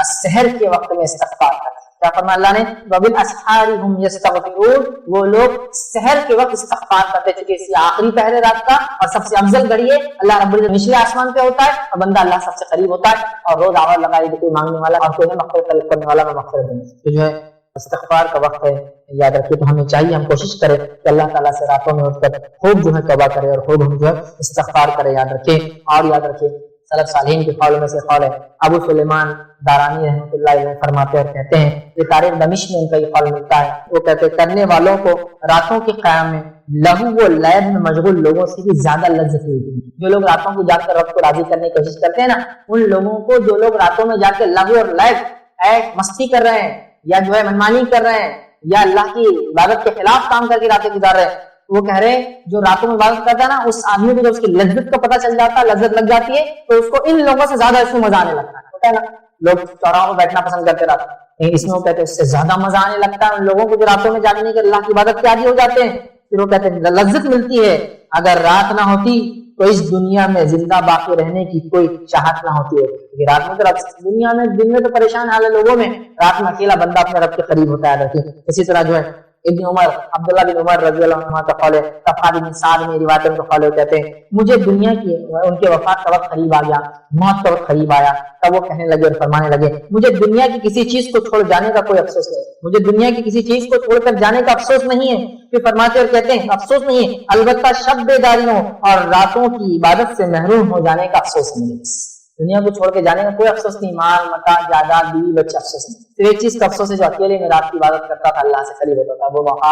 سحر کے وقت میں استغفار کرتے ہیں۔ کیا فرمایا اللہ نے؟ وبالاسحار هم يستغفرون، وہ لوگ سحر کے وقت استغفار کرتے، چونکہ اس آخری پہرے رات کا اور سب سے افضل گھڑی ہے، اللہ رب العزت نچلے آسمان پہ ہوتا ہے اور بندہ اللہ سب سے قریب ہوتا ہے، اور روز آواز لگائی کوئی مانگنے والا اور کوئی مغفرت طلب کرنے والا میں مغفرت دوں۔ تو جو ہے استغفار کا وقت ہے، یاد رکھیے۔ تو ہمیں چاہیے ہم کوشش کریں کہ اللہ تعالیٰ سے راتوں میں اٹھ کر خوب جو ہے توبہ کرے اور خوب ہم جو ہے استغفار کرے، یاد رکھیں۔ اور یاد رکھیں سلف صالحین کے قول میں سے قول ہے۔ ابو سلیمان دارانی رحمۃ اللہ علیہ فرماتے اور کہتے ہیں، یہ تاریخ دمشق میں ان کا یہ قول ملتا ہے، وہ کہتے ہیں کرنے والوں کو راتوں کے قیام میں لہو و لعب میں مشغول لوگوں سے بھی زیادہ لذت ملتی ہے۔ جو لوگ راتوں کو جا کر رب کو راضی کرنے کی کوشش کرتے ہیں نا، ان لوگوں کو جو لوگ راتوں میں جا کے لہو اور لعب مستی کر رہے ہیں یا جو ہے منمانی کر رہے ہیں یا اللہ کی عبادت کے خلاف کام کر کے راتیں گزار رہے ہیں، وہ کہہ رہے ہیں جو راتوں میں عبادت کرتا ہے نا، اس آدمی کو جب اس کی لذت کا پتہ چل جاتا ہے، لذت لگ جاتی ہے، تو اس کو ان لوگوں سے زیادہ اس میں مزہ آنے لگتا ہے۔ ہوتا ہے نا، لوگ چوراہوں میں بیٹھنا پسند کرتے رہتے ہیں، لیکن اس میں وہ کہتے ہیں اس سے زیادہ مزہ آنے لگتا ہے ان لوگوں کو جو راتوں میں جاگنے کے اللہ کی عبادت کے عادی ہو جاتے ہیں۔ پھر وہ کہتے ہیں لذت ملتی ہے، اگر رات نہ ہوتی تو اس دنیا میں زندہ باقی رہنے کی کوئی چاہت نہ ہوتی ہے۔ رات میں تو دنیا میں دن میں تو پریشان حال ہے لوگوں میں، رات میں اکیلا بندہ اپنے رب کے قریب ہوتا ہے۔ اسی طرح جو ہے ابن عمر عبداللہ بن عمر رضی اللہ عنہ کا قول ہے، طفال بن سعد میں روایت کا قول ہے، کہتے ہیں مجھے دنیا کی ان کے وفات کا وقت قریب آ گیا، موت کا وقت قریب آیا، تب وہ کہنے لگے اور فرمانے لگے مجھے دنیا کی کسی چیز کو چھوڑ جانے کا کوئی افسوس نہیں، مجھے دنیا کی کسی چیز کو چھوڑ کر جانے کا افسوس نہیں ہے۔ پھر فرماتے اور کہتے ہیں افسوس نہیں ہے، البتہ شب بیداریوں اور راتوں کی عبادت سے محروم ہو جانے کا افسوس نہیں ہے۔ دنیا کو چھوڑ کے جانے کا کوئی افسوس نہیں، مال متاع جائیداد بیوی بچے افسوس نہیں، صرف ایک چیز کا افسوس ہے جو اکیلے میں رات کی عبادت کرتا تھا، اللہ سے قریب ہوتا تھا، وہ وقا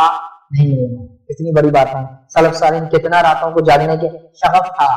نہیں ہے۔ اتنی بڑی بات ہے، سلف صالحین کتنا راتوں کو جاگنے کے شغف تھا،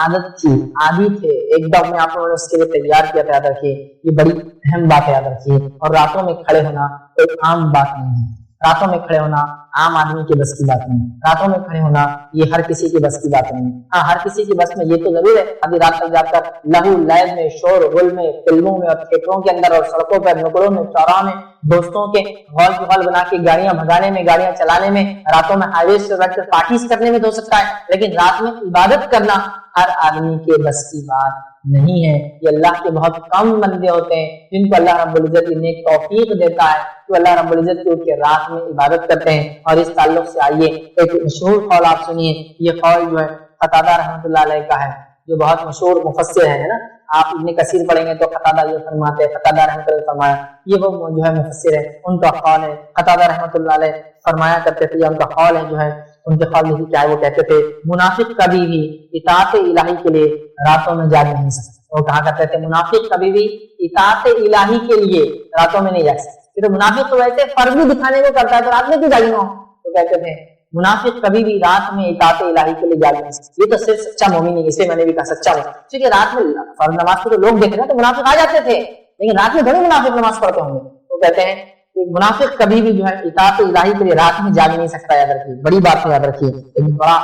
عادت تھی، عادی تھے، ایک دم میں آپ لوگوں نے اس کے لیے تیار کیا تھا۔ یاد رکھیے یہ بڑی اہم بات ہے، یاد رکھیے۔ اور راتوں میں کھڑے ہونا کوئی عام بات نہیں ہے، راتوں میں کھڑے ہونا عام آدمی کے بس کی بات نہیں، راتوں میں کھڑے ہونا یہ ہر کسی کے بس کی بات نہیں۔ ہاں ہر کسی کی بس میں یہ تو ضرور ہے ابھی رات تک جا کر لہو لعب میں، شور غل میں، فلموں میں اور تھیٹروں کے اندر اور سڑکوں پر، نکڑوں میں، چوراہوں میں دوستوں کے ہال چہل بنا کے گاڑیاں بھگانے میں، گاڑیاں چلانے میں، راتوں میں ہائی ویز سے بیٹھ کر پارٹیز کرنے میں تو ہو سکتا ہے، لیکن رات میں عبادت کرنا ہر آدمی کے بس کی بات نہیں ہے۔ یہ اللہ کے بہت کم بندے ہوتے ہیں جن کو اللہ رب العزت نیک توفیق دیتا ہے کہ اللہ رب العزت کے کے رات میں عبادت کرتے ہیں۔ اور اس تعلق سے آئیے ایک مشہور قول آپ سنیے، یہ قول جو ہے قتادہ رحمۃ اللہ علیہ کا ہے، جو بہت مشہور مفسر ہے نا، آپ ابن کثیر پڑھیں گے تو قتادہ یہ فرماتے ہیں، قتادہ رحمۃ اللہ فرمایا، یہ وہ جو ہے مفسر ہے، ان کا قول ہے۔ قتادہ رحمۃ اللہ علیہ فرمایا کرتے تھے، ان کا قول ہے جو ہے، ان کے قول میں کیا ہے، وہ کہتے تھے منافق کبھی بھی اطاعت الہی کے لیے راتوں میں جاگ نہیں سکتے۔ وہ کہا کرتے تھے منافق کبھی بھی اطاعت الہی کے لیے راتوں میں نہیں جاگ سکتے۔ تو منافق تو ویسے فرض بھی دکھانے کو کرتا ہے تو رات میں کیوں جاگنا ہو؟ تو کہتے تھے منافق کبھی بھی رات میں اطاعت الہی کے لیے جاگ نہیں سکتے۔ یہ تو صرف سچا مومن ہے، اسے میں نے بھی کہا سچا مومن، کیونکہ رات میں فرض نماز کو تو لوگ دیکھ رہے ہیں تو منافق آ جاتے تھے، لیکن رات میں تھوڑی منافق نماز پڑھتے ہوں گے۔ تو کہتے ہیں کہ منافق کبھی بھی جو ہے اطاعت الہی کے لیے رات میں جاگ نہیں سکتا۔ یاد رکھیے، بڑی بات ہے، یاد رکھیے، ایک بڑا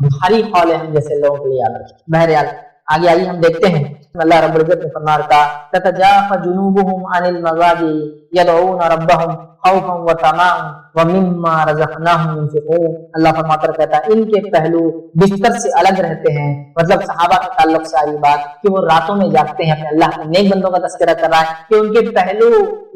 بھاری قول ہے ہم جیسے لوگوں کے لیے، یاد رکھیے۔ بہرحال آگے آئیے ہم دیکھتے ہیں اللہ رب العزت نے فرمایا تھا تتجافى جنوبهم عن المضاجع يدعون ربهم خوفا وطمعا ومما رزقناهم ينفقون۔ اللہ فرماتا کہتا ہے ان کے پہلو بستر سے الگ رہتے ہیں، مطلب صحابہ کے تعلق سے آئی بات کہ وہ راتوں میں جاگتے ہیں، اپنے اللہ کے نیک بندوں کا تذکرہ کر رہا ہے کہ ان کے پہلو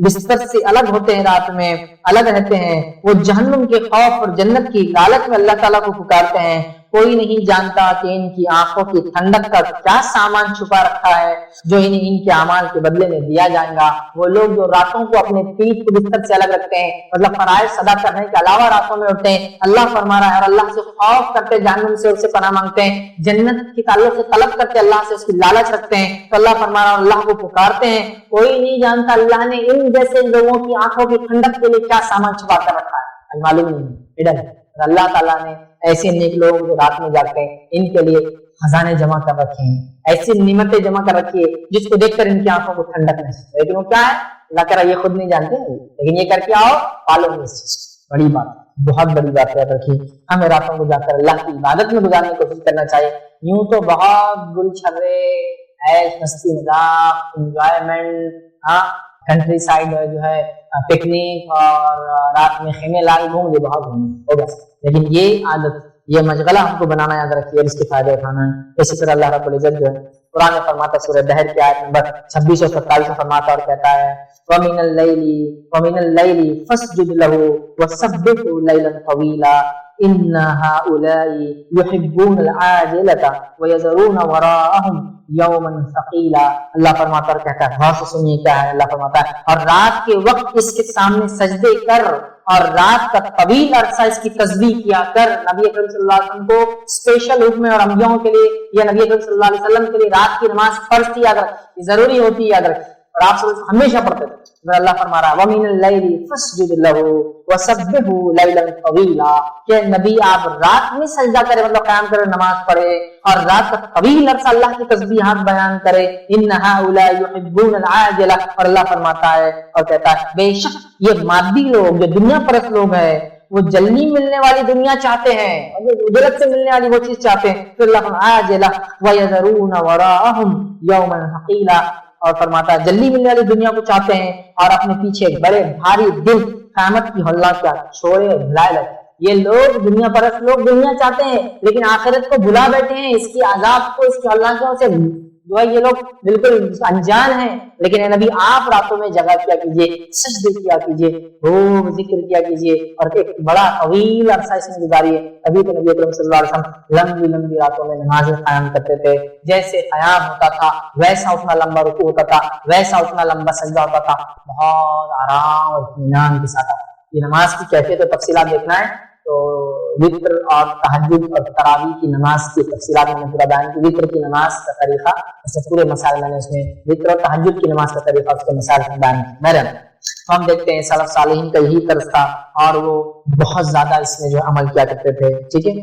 بستر سے الگ ہوتے ہیں، رات میں الگ رہتے ہیں، وہ جہنم کے خوف اور جنت کی لالچ میں اللہ تعالیٰ کو پکارتے ہیں۔ کوئی نہیں جانتا کہ ان کی آنکھوں کی ٹھنڈک کا کیا سامان چھپا رکھا ہے جو انہیں ان کے اعمال کے بدلے میں دیا جائے گا۔ وہ لوگ جو راتوں کو اپنے پیٹ کو بستر سے الگ رکھتے ہیں، مطلب فرائض ادا کرنے کے علاوہ راتوں میں اٹھتے ہیں، اللہ فرما رہا ہے، اور اللہ سے خوف کرتے، جہنم سے اس سے پناہ مانگتے ہیں، جنت کے تعلق سے طلب کرتے، اللہ سے اس کی لالچ رکھتے ہیں، تو اللہ فرما رہا ہے اللہ کو پکارتے ہیں۔ کوئی نہیں جانتا اللہ نے ان جیسے لوگوں کی آنکھوں کی ٹھنڈک کے لیے کیا سامان چھپا کر رکھا ہے، معلوم نہیں ہے۔ اللہ تعالیٰ نے ایسے نیک لوگ جو رات میں جاگتے ہیں ان کے لیے خزانے جمع کر رکھے ہیں، ایسی نعمتیں جمع کر رکھی ہے جس کو دیکھ کر ان کی آنکھوں کو ٹھنڈک نہیں، لیکن وہ کیا ہے اللہ کرا یہ خود نہیں جانتے، لیکن یہ کر کے آؤ پالو گے اس چیز کو۔ بڑی بات، بہت بڑی بات یاد رکھیے، ہمیں راتوں کو جا کر اللہ کی عبادت میں گزارنے کی کوشش کرنا چاہیے۔ یوں تو بہت گل چھرے، عیش مستی مذاق، انجوائمنٹ، کنٹری سائڈ جو ہے پکنک اور رات میں خیمے لائی گھوم یہ بہت ہوگا، لیکن یہ عادت، یہ مشغلہ ہم کو بنانا یاد رکھیے اور اس کے فائدے اٹھانا ہے۔ اسی طرح اللہ رب العزت جو ہے قرآن میں فرماتا ہے، سورہ دہر کی آیت نمبر 26 اور 27 میں فرماتا اور کہتا ہے وَمِنَ اللَّيْلِ فَاسْجُدْ لَهُ وَسَبِّحْهُ لَيْلًا طَوِيلًا إِنَّ هَؤُلَاءِ يُحِبُّونَ الْعَاجِلَةَ وَيَذَرُونَ وَرَاءَهُمْ يَوْمًا ثَقِيلًا۔ اللہ فرماتا اور کہتا ہے، غور سے سنیے کیا ہے، اللہ فرماتا ہے اور رات کے وقت اس کے سامنے سجدے کر اور رات کا طویل عرصہ اس کی تسبیح کیا کر نبی اکرم صلی اللہ علیہ وسلم کو اسپیشل حکم اور انبیاءوں کے لیے یا نبی اکرم صلی اللہ علیہ وسلم کے لیے رات کی نماز فرض تھی، اگر ضروری ہوتی ہے، اگر اور آپ ہمیشہ پڑھتے تھے. اگر اللہ فرما رہا ہے وَمِنَ اللَّيْلِ فَاسْجُدْ لَهُ وَسَبِّحْهُ لَيْلًا طَوِيلًا کہ نبی آپ رات میں سجدہ کرے، مطلب قیام کرے، نماز پڑھے اور رات کا طویل عرصہ اللہ کی تسبیحات بیان کرے. إِنَّ هَؤُلَاءِ يُحِبُّونَ الْعَاجِلَةَ اور اللہ فرماتا ہے اور کہتا ہے بے شک یہ مادی لوگ جو دنیا پرست لوگ ہیں وہ جلدی ملنے والی دنیا چاہتے ہیں، اجرت سے ملنے والی وہ چیز چاہتے ہیں. تو اللہ عاجلہ وَيَذَرُونَ وَرَاءَهُمْ يَوْمًا ثَقِيلًا اور فرماتا ہے جلدی ملنے والی دنیا کو چاہتے ہیں اور اپنے پیچھے ایک بڑے بھاری دن قیامت کی ہولہ کیا چھوڑے بھلائے لگے. یہ لوگ دنیا پرست لوگ دنیا چاہتے ہیں لیکن آخرت کو بھلا بیٹھے ہیں، اس کی عذاب کو، اس کی ہولہ سے جو ہے یہ لوگ بالکل انجان ہیں. لیکن اے نبی آپ راتوں میں جگہ کیا کیجئے، سجدے کیا کیجئے، خوب ذکر کیا کیجئے اور ایک بڑا طویل عرصہ اس میں گزاریے. ابھی تو نبی اکرم صلی اللہ علیہ وسلم لمبی لمبی راتوں میں نمازیں قیام کرتے تھے. جیسے قیام ہوتا تھا ویسا اتنا لمبا رکوع ہوتا تھا، ویسا اتنا لمبا سجدہ ہوتا تھا، بہت آرام اور اطمینان کے ساتھ. یہ نماز کی کیفیت و تفصیلات دیکھنا ہے تو وتر اور تہجد اور تراویح کی نماز کی تفصیلات میں نے پورا بیان کی. وتر کی نماز کا طریقہ اس پورے مسائل میں نے اس میں وتر اور تہجد کی نماز کا طریقہ اس کے مسائل میں بیان کیا. ہم دیکھتے ہیں سلف صالحین کا یہی طرز تھا اور وہ بہت زیادہ اس میں جو عمل کیا کرتے تھے. ٹھیک ہے،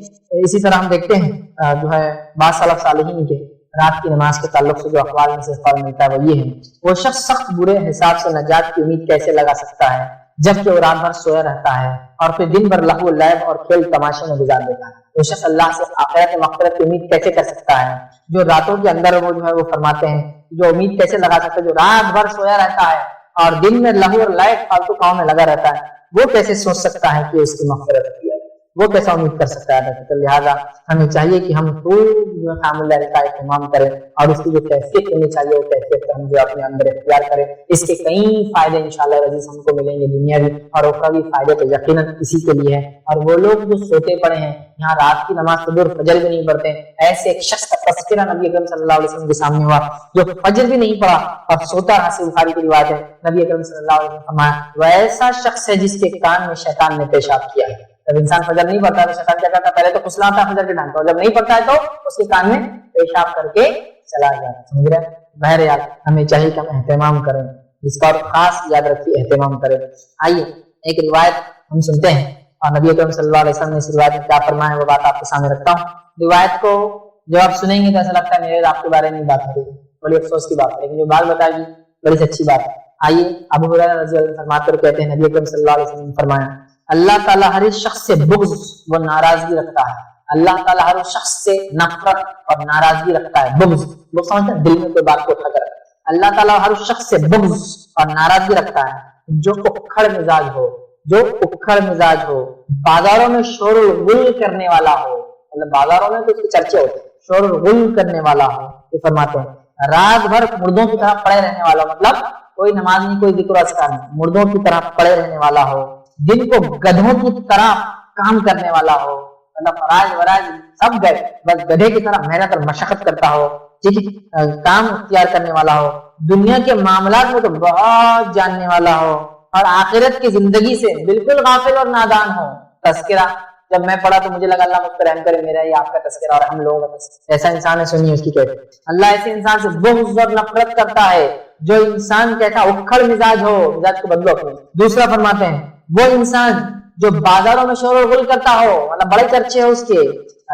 اسی طرح ہم دیکھتے ہیں جو ہے بعض سلف صالحین کے رات کی نماز کے تعلق سے جو اقوال میں سے اقوال ملتا ہے وہ یہ ہے: وہ شخص سخت برے حساب سے نجات کی امید کیسے لگا سکتا ہے جبکہ وہ رات بھر سویا رہتا ہے اور پھر دن بھر لہو و لعب اور کھیل تماشے میں گزار دیتا ہے. وہ شخص اللہ سے آخرت مغفرت کی امید کیسے کر سکتا ہے جو راتوں کے اندر وہ جو ہے وہ فرماتے ہیں جو امید کیسے لگا سکتا ہے جو رات بھر سویا رہتا ہے اور دن میں لہو اور لعب فالتو کاموں میں لگا رہتا ہے، وہ کیسے سوچ سکتا ہے کہ اس کی مغفرت کی ہے، وہ کیسا امید کر سکتا ہے. تو لہٰذا ہمیں چاہیے کہ ہم خوب جو قیام اللیل کا اہتمام کریں اور اس کی جو کیفیت ہونی چاہیے وہ کیفیت کو ہم جو اپنے اندر اختیار کریں. اس کے کئی فائدے انشاءاللہ عزیز ہم کو ملیں گے، دنیاوی اور اخروی فائدے تو یقیناً اسی کے لیے ہے. اور وہ لوگ جو سوتے پڑے ہیں یہاں رات کی نماز تو دور فجر بھی نہیں پڑھتے، ایسے ایک شخص کا تذکرہ نبی اکرم صلی اللہ علیہ وسلم کے سامنے ہوا جو فجر بھی نہیں پڑھا اور سوتا رہا. صحیح بخاری کی روایت ہے، نبی اکرم صلی اللہ علیہ وسلم فرمایا وہ ایسا شخص ہے جس کے کان میں شیطان نے پیشاب کیا ہے. جب انسان فجر نہیں پڑھتا تو شیطان کیا کرتا ہے، پہلے تو پھسلاتا ہے فجر کے ٹائم، تو جب نہیں پڑھتا ہے تو اس کے کان میں پیشاب کر کے چلا جاتا ہے. سمجھ رہے؟ بہرحال ہمیں چاہیے کہ ہم اہتمام کریں، اس کا خاص یاد رکھیے اہتمام کریں. آئیے ایک روایت ہم سنتے ہیں اور نبی اکرم صلی اللہ علیہ وسلم نے اس روایت میں کیا فرمایا وہ بات آپ کے سامنے رکھتا ہوں. روایت کو جب آپ سنیں گے تو ایسا لگتا ہے میرے آپ کے بارے میں بات ہو رہی ہے، بڑی افسوس کی بات ہے، لیکن جو بات بتائے گی بڑی اچھی بات ہے. آئیے ابو ہریرہ رضی اللہ عنہ فرماتے ہوئے کہتے ہیں نبی اکرم صلی اللہ علیہ وسلم نے فرمایا اللہ تعالیٰ ہر شخص سے بغض و ناراضگی رکھتا ہے. اللہ تعالیٰ ہر شخص سے نفرت اور ناراضگی رکھتا ہے. بغض لوگ سمجھتے ہیں دل میں کوئی بات کو اٹھا کر، اللہ تعالیٰ ہر شخص سے بغض اور ناراضگی رکھتا ہے جو اکھڑ مزاج ہو، جو اکھڑ مزاج ہو، بازاروں میں شور و غل کرنے والا ہو. مطلب بازاروں میں تو اس کے چرچے ہوتے ہیں، شور و غل کرنے والا ہو. یہ فرماتے ہیں رات بھر مردوں کی طرح پڑے رہنے والا، مطلب کوئی نماز نہیں، کوئی ذکر و اذکار نہیں، مردوں کی طرح پڑے رہنے والا ہو. دن کو گدھوں کی طرح کام کرنے والا ہو، مطلب فراج وراج سب گئے، بس گدھے کی طرح محنت اور مشقت کرتا ہو، کام اختیار کرنے والا ہو. دنیا کے معاملات میں تو بہت جاننے والا ہو اور آخرت کی زندگی سے بالکل غافل اور نادان ہو. تذکرہ جب میں پڑھا تو مجھے لگا اللہ مجھ پر رحم کرے، میرا یہ آپ کا تذکرہ اور ہم لوگوں کا تذکرہ. ایسا انسان ہے، سنیے اس کی کیفیت. اللہ ایسے انسان سے بغض اور نفرت کرتا ہے جو انسان کیسا اکھڑ مزاج ہو، مزاج کو بدلو اپنے. دوسرا فرماتے ہیں وہ انسان جو بازاروں میں شور و غل کرتا ہو، مطلب بڑے چرچے ہو اس کے،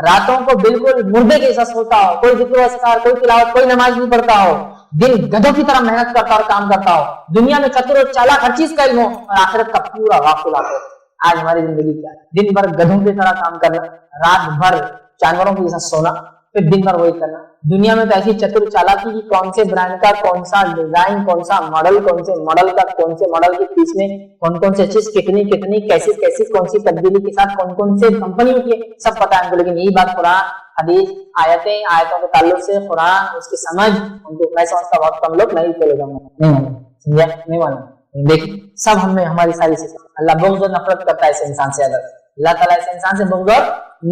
راتوں کو بالکل مردے کے جیسا سوتا ہو، کوئی ذکر و اذکار، کوئی تلاوت، کوئی نماز نہیں پڑھتا ہو، دن گدھوں کی طرح محنت کرتا اور کام کرتا ہو، دنیا میں چتر و چالاک ہر چیز کا علم ہو اور آخرت کا پورا غافل ہو. آج ہماری زندگی کیا ہے؟ دن بھر گدھوں کی طرح کام کرنا، رات بھر جانوروں کی جیسا سونا، پھر دن بھر وہی کرنا. دنیا میں تو ایسی چتر چالاکی کی کون سے برانڈ کا کون سا ڈیزائن، کون سا ماڈل، کون سے ماڈل کا کون سے ماڈل کے پیس میں کون سے چیز کتنی کیسی کون سی تبدیلی کے ساتھ کون سے کمپنیوں کی سب پتا ہے ہم کو. لیکن یہی بات قرآن حدیث آیتوں کے تعلق سے قرآن اس کی سمجھ ان کو میں سمجھتا بہت کم لوگ نہیں چلے جاؤں گا، نہیں مانا. دیکھیں سب ہمیں ہماری ساری صفات. اللہ بغض اور نفرت کرتا ہے ایسے انسان سے. اگر اللہ تعالیٰ ایسے انسان سے بغض اور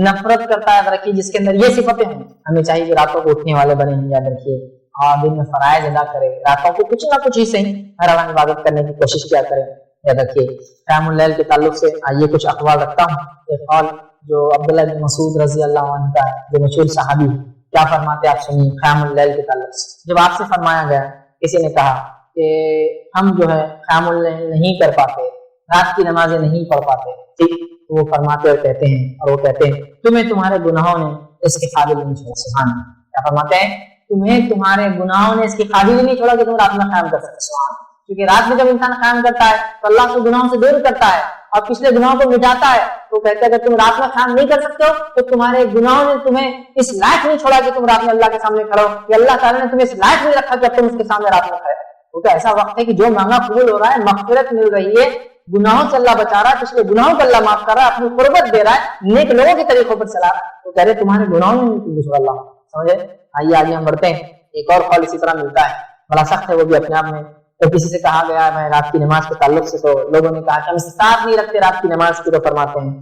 نفرت کرتا ہے رکھیے جس کے اندر یہ صفتیں ہیں. ہمیں چاہیے کہ راتوں کو اٹھنے والے بنے ہیں، یاد رکھیے، اور دن میں فرائض ادا کرے، راتوں کو کچھ نہ کچھ ہی صحیح ہر عبادت کرنے کی کوشش کیا کریں. یاد رکھیے۔ قیام اللیل کے تعلق سے آئیے کچھ اقوال رکھتا ہوں۔ ایک قول جو عبداللہ بن مسعود رضی اللہ عنہ کا ہے، جو مشہور صحابی ہے، کیا فرماتے آپ سنیے قیام اللیل کے تعلق سے۔ جب آپ سے فرمایا گیا، کسی نے کہا کہ ہم جو ہے قیام اللیل نہیں کر پاتے، رات کی نمازیں نہیں پڑھ پاتے، ٹھیک، تو وہ فرماتے اور کہتے ہیں، اور وہ کہتے ہیں تمہیں تمہارے گناہوں نے اس کے قابل نہیں چھوڑا۔ سبحان اللہ، کیا فرماتے ہیں؟ تمہیں تمہارے گناہوں نے اس کے قابل نہیں چھوڑا کہ تم رات میں قیام کر سکتے۔ سبحان اللہ، کیونکہ رات میں جب انسان قیام کرتا ہے تو اللہ کے گناہوں سے دور کرتا ہے اور پچھلے گناہوں کو مٹاتا ہے۔ تو کہتے ہیں اگر تم رات میں قیام نہیں کر سکتے ہو تو تمہارے گناہوں نے تمہیں اس لائق نہیں چھوڑا کہ تم رات میں اللہ کے سامنے کھڑے ہو، یا اللہ تعالیٰ نے تمہیں اس لائق نہیں رکھا کہ اب تم اس کے سامنے رات میں کھڑے ہو۔ تو ایسا وقت ہے کہ جو مانگا قبول ہو رہا ہے، مغفرت مل رہی ہے، گناہوں سے اللہ بچا رہا ہے، پچھلے گناہوں کو اللہ معاف کر رہا ہے، اپنی قربت دے رہا ہے، نیک لوگوں کے طریقوں پر چلا رہا ہے۔ تو کہہ رہے تمہارے گناہوں نے نہیں چھوڑا اللہ، سمجھے؟ آئیے آگے ہم بڑھتے ہیں۔ ایک اور قول اسی طرح ملتا ہے، بڑا سخت ہے وہ بھی اپنے آپ میں۔ تو کسی سے کہا گیا میں رات کی نماز کے تعلق سے، تو لوگوں نے کہا کہ ہم استطاعت نہیں رکھتے رات کی نماز کی، تو فرماتے ہیں،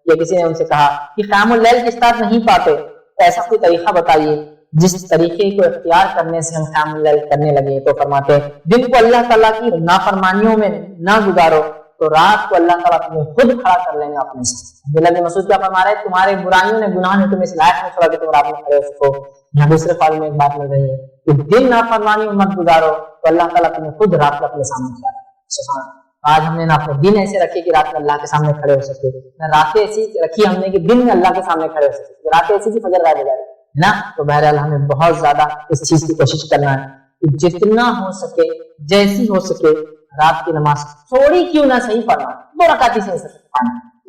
یا کسی نے ان سے کہا کہ قیام اللیل کی استطاعت نہیں پاتے، تو ایسا کوئی طریقہ بتائیے جس طریقے کو اختیار کرنے سے ہم قیام اللیل کرنے لگے۔ تو فرماتے ہیں دن کو اللہ تعالیٰ کی نافرمانیوں میں نہ گزارو تو رات کو اللہ تعالیٰ تمہیں خود کھڑا کر لیں گے اپنے سے۔ عبداللہ بن مسعود کیا فرما رہے ہیں؟ تمہارے برائیوں نے، گناہ نے تمہیں اس لائق نہیں چھوڑا کہ تم رات میں کھڑے ہو سکو۔ یہاں دوسرے قول میں ایک بات مل رہی ہے کہ دن نافرمانیوں مت گزارو تو اللہ تعالیٰ تمہیں خود رات کو اپنے سامنے کھڑا کرے۔ سبحان اللہ، آج ہم نے نہ اپنے دن ایسے رکھے کہ رات میں اللہ کے سامنے کھڑے ہو سکے، نہ راتیں ایسی رکھی ہم نے کہ دن میں اللہ کے سامنے کھڑے ہو سکے، راتیں ایسی کہ فجر غائب ہو جائے نا۔ تو بہرحال ہمیں بہت زیادہ اس چیز کی کوشش کرنا ہے کہ جتنا ہو سکے، جیسی ہو سکے، رات کی نماز تھوڑی کیوں نہ صحیح پڑھنا، 2 رکعت سے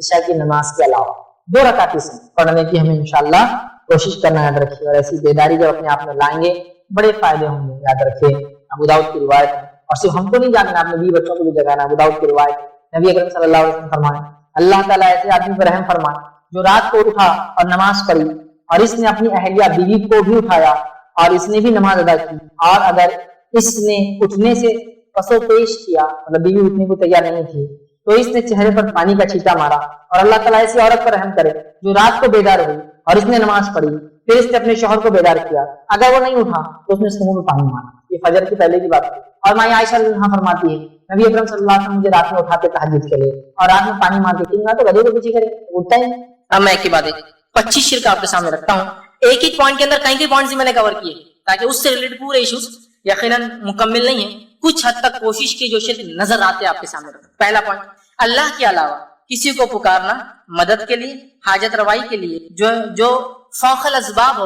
عشاء کی نماز کے علاوہ 2 رکعت سے پڑھنے کی ہمیں انشاءاللہ کوشش کرنا یاد رکھیے۔ اور ایسی بیداری جب اپنے آپ میں لائیں گے بڑے فائدے ہوں گے، یاد رکھیے۔ ابو داؤد کی روایت ہے، اور صرف ہم کو نہیں جاننا، آپ نے بھی بچوں کو بھی جگانا۔ ابو داؤد کی روایت، نبی اکرم صلی اللہ علیہ وسلم فرمائے اللہ تعالیٰ ایسے آدمی پر رحم فرمائے جو رات کو اٹھا اور نماز پڑھی، اور اس نے اپنی اہلیہ بیوی کو بھی اٹھایا اور اس نے بھی نماز ادا کی، اور اگر اس نے اٹھنے سے پسو پیش کیا، مطلب بیوی اٹھنے کو تیار نہیں تھی، تو اس نے چہرے پر پانی کا چھینٹا مارا۔ اور اللہ تعالیٰ ایسی عورت پر رحم کرے جو رات کو بیدار ہوئی اور اس نے نماز پڑھی، پھر اس نے اپنے شوہر کو بیدار کیا، اگر وہ نہیں اٹھا تو اس نے اس کے منہ میں پانی مارا۔ یہ فجر کی پہلے کی بات ہے۔ اور ماں عائشہ رضی اللہ عنہا فرماتی ہے نبی اکرم صلی اللہ علیہ وسلم مجھے رات میں اٹھاتے تہجد کے لیے، اور رات میں پانی مار کے کیوں تو گدھے کو پیچھے کرے، اٹھتا ہی نہیں۔ اب میں ایک ہی بات 25 شرک آپ کے سامنے رکھتا ہوں، ایک ہی پوائنٹ کے اندر کئی پوائنٹس میں نے کور کیے تاکہ اس سے ریلیٹڈ پورے ایشوز یقیناً مکمل نہیں ہیں، کچھ حد تک کوشش کی جو شرک نظر آتے آپ کے سامنے رکھیں۔ پہلا پوائنٹ، اللہ کے علاوہ کسی کو پکارنا مدد کے لیے، حاجت روائی کے لیے، جو فوق الاسباب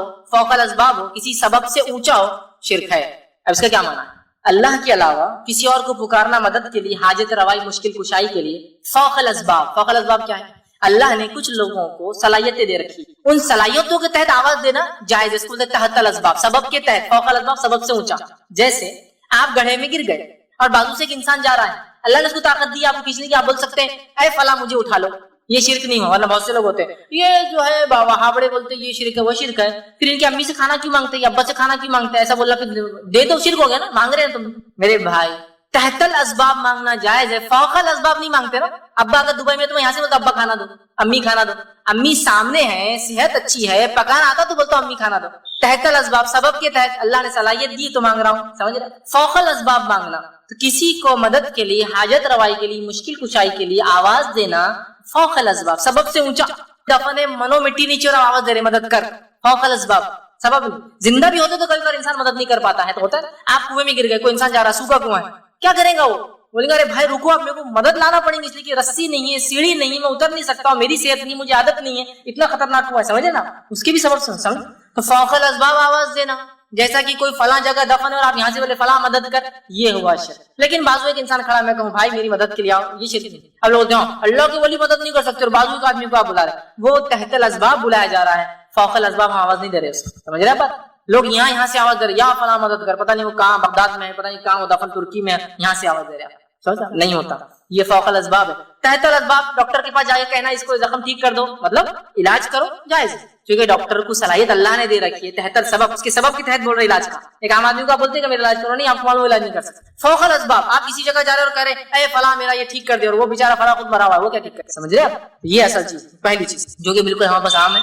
ہو، کسی سبب سے اونچا ہو، شرک ہے۔ اب اس کا کیا معنی ہے؟ اللہ کے علاوہ کسی اور کو پکارنا مدد کے لیے، حاجت روائی، مشکل کشائی کے لیے، فوق الاسباب کیا ہے؟ اللہ نے کچھ لوگوں کو صلاحیتیں دے رکھی، ان صلاحیتوں کے تحت آواز دینا جائز، اس کو تحت الاسباب، سبب کے تحت، فوق الاسباب، سبب سے اونچا۔ جیسے آپ گڑھے میں گر گئے اور بازو سے ایک انسان جا رہا ہے، اللہ نے اس کو طاقت دی آپ کو کھینچنے کی، آپ بول سکتے ہیں اے فلاں مجھے اٹھا لو، یہ شرک نہیں ہو۔ ورنہ بہت سے لوگ ہوتے ہیں یہ جو ہے وہابڑے بولتے یہ شرک ہے، وہ شرک ہے، پھر ان کی امی سے کھانا کیوں مانگتے ہیں، ابا سے کھانا کیوں مانگتے ہیں، ایسا بولا پھر دے دو، شرک ہو گیا نا، مانگ رہے ہیں تم۔ میرے بھائی تحت الاسباب مانگنا جائز ہے، فوق الاسباب نہیں مانگتے نا۔ ابا اگر دبئی میں تو میں یہاں سے بولتا ابا کھانا دو، امی کھانا دو، امی سامنے ہے، صحت اچھی ہے، پکانا آتا تو بولتا امی کھانا دو۔ تحت الاسباب، سبب کے تحت اللہ نے صلاحیت دی تو مانگ رہا ہوں، سمجھ رہے؟ فوق الاسباب مانگنا تو کسی کو مدد کے لیے، حاجت روائی کے لیے، مشکل کشائی کے لیے آواز دینا فوق الاسباب، سبب سے اونچا۔ دفن منو مٹی نیچے اور آواز دے رہے مدد کر، فوق الاسباب، سبب۔ زندہ بھی ہوتے تو کبھی کبھی انسان مدد نہیں کر پاتا ہے، تو ہوتا ہے آپ کنویں میں گر گئے، کوئی انسان جا رہا سوکھا کنواں ہے، کیا کرے گا وہ؟ بولے گا ارے بھائی رکو، آپ میرے کو مدد لانا پڑیں گی، اس لیے کہ رسی نہیں ہے، سیڑھی نہیں ہے، میں اتر نہیں سکتا ہوں، میری صحت نہیں، مجھے عادت نہیں ہے، اتنا خطرناک ہوا ہے، سمجھے نا؟ اس کی بھی سبب سمجھ۔ تو فوق الاسباب آواز دینا، جیسا کہ کوئی فلاں جگہ دفن ہے اور آپ یہاں سے بولے فلاں مدد کر، یہ ہوا شرک۔ لیکن بازو ایک انسان کھڑا، میں کہوں بھائی میری مدد کے لیے آؤ، یہ شرک نہیں۔ اب لوگ اللہ کے ولی مدد نہیں کر سکتے اور بازو کے آدمی کو آپ بلا رہے، وہ تحت الاسباب بلایا جا رہا ہے، فوق الاسباب ہم آواز نہیں دے رہے اس کو، سمجھ رہے بات؟ لوگ یہاں سے آواز دے رہے، یا فلاں مدد کر، پتہ نہیں وہ کہاں بغداد میں ہے، پتہ نہیں کہاں وہ دفن ترکی میں ہے، یہاں سے آواز دے رہے، سمجھا؟ نہیں ہوتا، یہ فوق الاسباب ہے۔ تحت الاسباب، ڈاکٹر کے پاس جا کے کہنا اس کو زخم ٹھیک کر دو، مطلب علاج کرو، جائز ہے، کیونکہ ڈاکٹر کو صلاحیت اللہ نے دے رکھی ہے، تحت السبب، اس کے سبب کے تحت بول رہے علاج کا۔ ایک عام آدمی کو آپ بولتے ہیں کہ میرا علاج کرو، نہیں، آپ معلوم علاج نہیں کر سکتے۔ فوق الاسباب، آپ کسی جگہ جا رہے اور کہہ رہے اے فلاں میرا یہ ٹھیک کر دے، اور وہ بیچارہ فلاں خود مرا ہوا ہے، وہ کیا ٹھیک کرے، سمجھ رہے آپ؟ یہ اصل چیز، پہلی چیز جو کہ بالکل ہمارے پاس عام ہے۔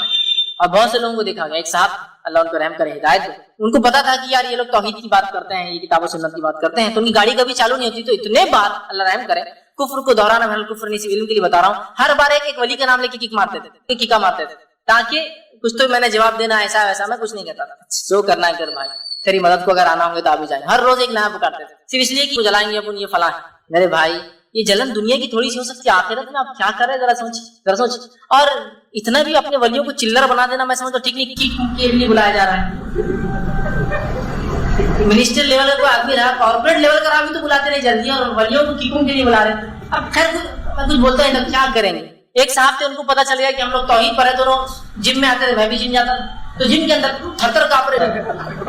اور بہت سے لوگوں کو دیکھا گیا، ایک صاحب اللہ ان کو رحم کرے، ہدایت دے، ان کو پتا تھا کہ یار یہ لوگ توحید کی بات کرتے ہیں، یہ کتاب و سنت کی بات کرتے ہیں، تو ان کی گاڑی کبھی چالو نہیں ہوتی، تو اتنے بار اللہ رحم کرے کفر کو دہرانا، میں کفر نہیں، علم کے لیے بتا رہا ہوں، ہر بار ایک ولی کا نام لے کے کک مارتے تھے، کیکا مارتے تھے، تاکہ کچھ تو میں نے جواب دینا، ایسا ویسا میں کچھ نہیں کہتا تھا، جو کرنا ہے کر بھائی، تیری مدد کو اگر آنا ہوں گے تو آپ بھی جائیں، ہر روز ایک نیا پکارتے تھے، صرف اس لیے کہ وہ جلائیں گے اپن، یہ فلاں ہے۔ میرے بھائی یہ جلن دنیا کی تھوڑی سی ہو سکتی ہے، آخرت میں آپ کیا کر رہے ہیں ذرا سوچ، اور اتنا بھی اپنے ولیوں کو چلر بنا دینا میں سمجھتا ہوں ٹھیک نہیں، کی کے لیے بلایا جا رہا ہے، منسٹر لیول کا آدمی رہا، کارپوریٹ لیول کا آدمی تو بلاتے نہیں جلدی، اور ولیوں کو کیکوں کے لیے بلا رہے ہیں۔ اب خیر میں کچھ بولتا ہے تو کیا کریں گے، ایک صاحب تھے ان کو پتا چل گیا کہ ہم لوگ توحید پر ہے، دونوں جم میں آتے تھے، میں بھی جم جاتا تھا، تو جم کے اندر تھر تھر کانپ رہے تھے،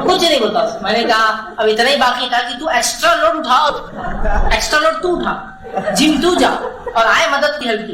کچھ نہیں بولتا، میں نے کہا اب اتنا ہی باقی تھا کہ تو ایکسٹرا لوڈ اٹھا، ایکسٹرا لوڈ تو اٹھا، جم تو جا اور آئے مدد کی ہیلپ کی،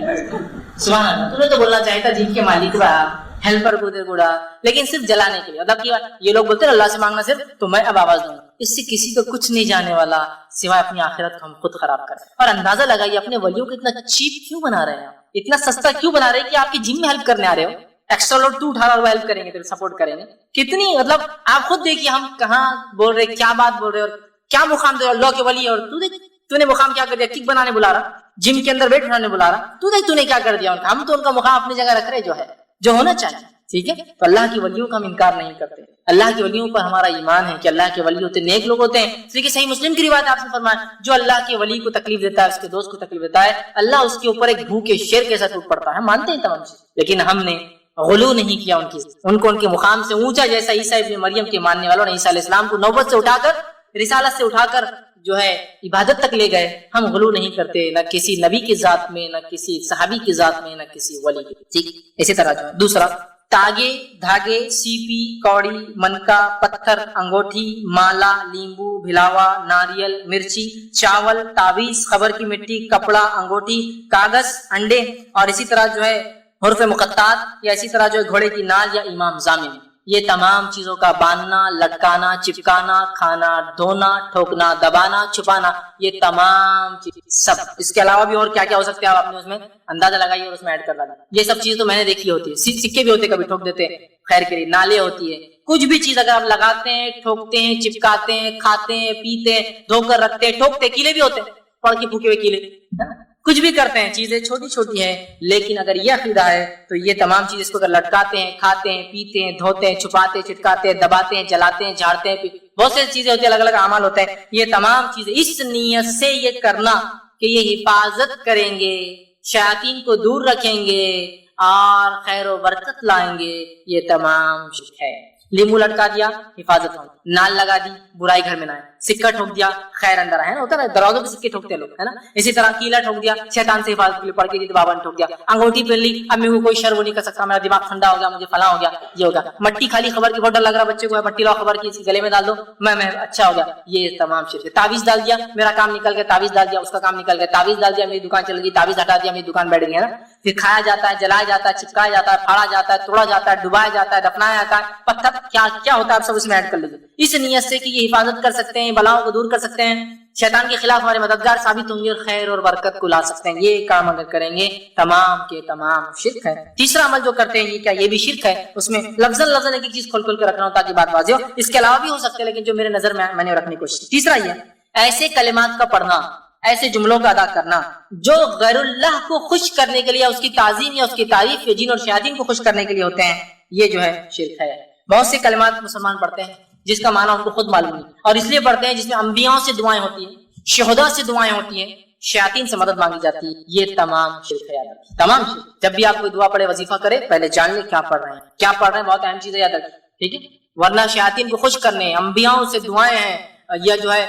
سبحان اللہ، تو نے تو بولنا چاہیے تھا جم کے مالک رہا، ہیلپر کو دے گوڑا، لیکن صرف جلانے کے لیے، مطلب کہ یہ لوگ بولتے ہیں اللہ سے مانگنا صرف، تو میں اب آواز دوں گا، اس سے کسی کو کچھ نہیں جانے والا سوائے اپنی آخرت کو ہم خود خراب کریں۔ اور اندازہ لگائیے اپنے ولیوں کو اتنا چیپ کیوں بنا رہے ہیں، اتنا سستا کیوں بنا رہے ہیں کہ آپ کی جم میں ہیلپ کرنے آ رہے ہو، ایکسٹرا لوڈ تو اٹھا رہا وہ ہیلپ کریں گے، سپورٹ کریں گے، کتنی مطلب آپ خود دیکھیے ہم کہاں بول رہے، کیا بات بول رہے اور کیا مقام دے اللہ کے ولی، اور تو دیکھ تو نے مقام کیا کر دیا، کک بنانے بلا رہا، جم کے اندر ویٹ اٹھانے بلا رہا، تو دیکھ تو نے کیا کر دیا، ہم تو ان کا مقام اپنی جگہ رکھ رہے جو ہے، جو ہونا چاہیے، ٹھیک ہے۔ تو اللہ کی ولیوں کا ہم انکار نہیں کرتے، اللہ کی ولیوں پر ہمارا ایمان ہے کہ اللہ کے ولی ہوتے نیک لوگ ہوتے ہیں، اس لیے کہ صحیح مسلم کی روایت آپ نے فرمایا جو اللہ کے ولی کو تکلیف دیتا ہے، اس کے دوست کو تکلیف دیتا ہے، اللہ اس کے اوپر ایک بھوکے شیر کے ساتھ ٹوٹ پڑتا ہے، مانتے ہیں تمام چیز، لیکن ہم نے غلو نہیں کیا ان کو ان کے مقام سے اونچا، جیسا عیسیٰ ابن مریم کے ماننے والوں نے عیسیٰ علیہ السلام کو نوبت سے اٹھا کر، رسالت سے اٹھا کر جو ہے عبادت تک لے گئے، ہم غلو نہیں کرتے، نہ کسی نبی کی ذات میں، نہ کسی صحابی کی ذات میں، نہ کسی ولی کی، ٹھیک۔ اسی طرح جو ہے دوسرا، تاگے، دھاگے، سیپی، کوڑی، منکا، پتھر، انگوٹھی، مالا، لیمبو، بھلاوا، ناریل، مرچی، چاول، تعویذ، خبر کی مٹی، کپڑا، انگوٹھی، کاغذ، انڈے، اور اسی طرح جو ہے حروف مقطعات، یا اسی طرح جو ہے گھوڑے کی نال یا امام ضامن، یہ تمام چیزوں کا باندھنا، لٹکانا، چپکانا، کھانا، دھونا، ٹھوکنا، دبانا، چھپانا، یہ تمام چیز سب، اس کے علاوہ بھی اور کیا کیا ہو سکتے ہیں آپ اپنے اس میں اندازہ لگائیے اور اس میں ایڈ کر ڈالیں، یہ سب چیز تو میں نے دیکھی ہوتی ہے، سکے بھی ہوتے کبھی ٹھوک دیتے خیر کے لیے، نالے ہوتی ہے، کچھ بھی چیز اگر آپ لگاتے ہیں، ٹھوکتے ہیں، چپکاتے ہیں، کھاتے ہیں، پیتے ہیں، دھو کر رکھتے ہیں، ٹھوکتے، کیلے بھی ہوتے ہیں، پڑھ کے پھوکے ہوئے کیلے، کچھ بھی کرتے ہیں، چیزیں چھوٹی چھوٹی ہیں، لیکن اگر یہ عقیدہ ہے تو یہ تمام چیز اس کو اگر لٹکاتے ہیں، کھاتے ہیں، پیتے ہیں، دھوتے ہیں، چھپاتے ہیں، چٹکاتے ہیں، دباتے ہیں، جلاتے ہیں، جھاڑتے ہیں، بہت سی چیزیں ہوتی ہیں، الگ الگ اعمال ہوتے ہیں، یہ تمام چیزیں اس نیت سے یہ کرنا کہ یہ حفاظت کریں گے، شیاطین کو دور رکھیں گے اور خیر و برکت لائیں گے، یہ تمام شرک ہے۔ لیمو لٹکا دیا، حفاظت ہو، نال لگا دی، برائی گھر میں نہ آئے، سکہ ٹھوک دیا، خیر اندر آئے، ہوتا ہے نا دروازوں پہ سکے ٹھوکتے ہیں لوگ، ہے نا، اسی طرح کیلا ٹھوک دیا، شیطان سے حفاظت کے لیے پڑھ کے دی تو بابا نے ٹھوک دیا، انگوٹھی پہن لی، امی کو کوئی شر وہ نہیں کر سکتا، میرا دماغ ٹھنڈا ہو گیا، مجھے فلاں ہو گیا، یہ ہوگا، مٹی کھالی خبر کی بہت ڈر لگ رہا بچے کو، مٹی لاؤ خبر کی، اس کے گلے میں ڈال دو، میں اچھا ہو گیا، یہ تمام شرک ہے۔ تعویذ ڈال دیا، میرا کام نکل گیا، تعویذ ڈال دیا، اس کا کام نکل گیا، تعویذ ڈال دیا، میری دکان چل گئی، تعویذ ہٹا دیا، میری دکان بیٹھ گئی، ہے نا، پھر کھایا جاتا ہے، جلایا جاتا ہے، چپکایا جاتا ہے، پھاڑا جاتا ہے، توڑا جاتا ہے، ڈبایا جاتا ہے، دفنایا جاتا ہے، پتھر کیا کیا ہوتا ہے آپ سب اس میں ایڈ کر لیجیے، اس نیت سے کہ یہ حفاظت کر سکتے ہیں، بلاؤں کو دور کر سکتے ہیں، شیطان کے خلاف ہمارے مددگار ثابت ہوں گے اور خیر اور برکت کو لا سکتے ہیں، یہ کام اگر کریں گے تمام کے تمام شرک ہے۔ تیسرا عمل جو کرتے ہیں یہ کیا، یہ بھی شرک ہے، اس میں لفظاً ایک ایک چیز کھول کھول کے رکھنا ہو تاکہ بات واضح ہو، اس کے علاوہ بھی ہو سکتے ہیں لیکن جو میرے نظر میں نے رکھنے کی کوشش کی۔ تیسرا یہ ایسے کلمات کا پڑھنا، ایسے جملوں کا ادا کرنا جو غیر اللہ کو خوش کرنے کے لیے، اس کی تعظیم یا اس کی تعریف یا جن اور شیاطین کو خوش کرنے کے لیے ہوتے ہیں، یہ جو ہے شرک ہے۔ بہت سے کلمات مسلمان پڑھتے ہیں جس کا معنی ان کو خود معلوم نہیں، اور اس لیے پڑھتے ہیں جس میں انبیاء سے دعائیں ہوتی ہیں، شہداء سے دعائیں ہوتی ہیں، شیاطین سے مدد مانگی جاتی ہے، یہ تمام شرک ہے، یاد رکھیں تمام شرک۔ جب بھی آپ کوئی دعا پڑھے، وظیفہ کرے، پہلے جان لیں کیا پڑھ رہے ہیں، کیا پڑھ رہے ہیں، بہت اہم چیز ہے، یاد رکھیں، ٹھیک ہے، ورنہ شیاطین کو خوش کرنے، انبیاء سے دعائیں ہیں، یا جو ہے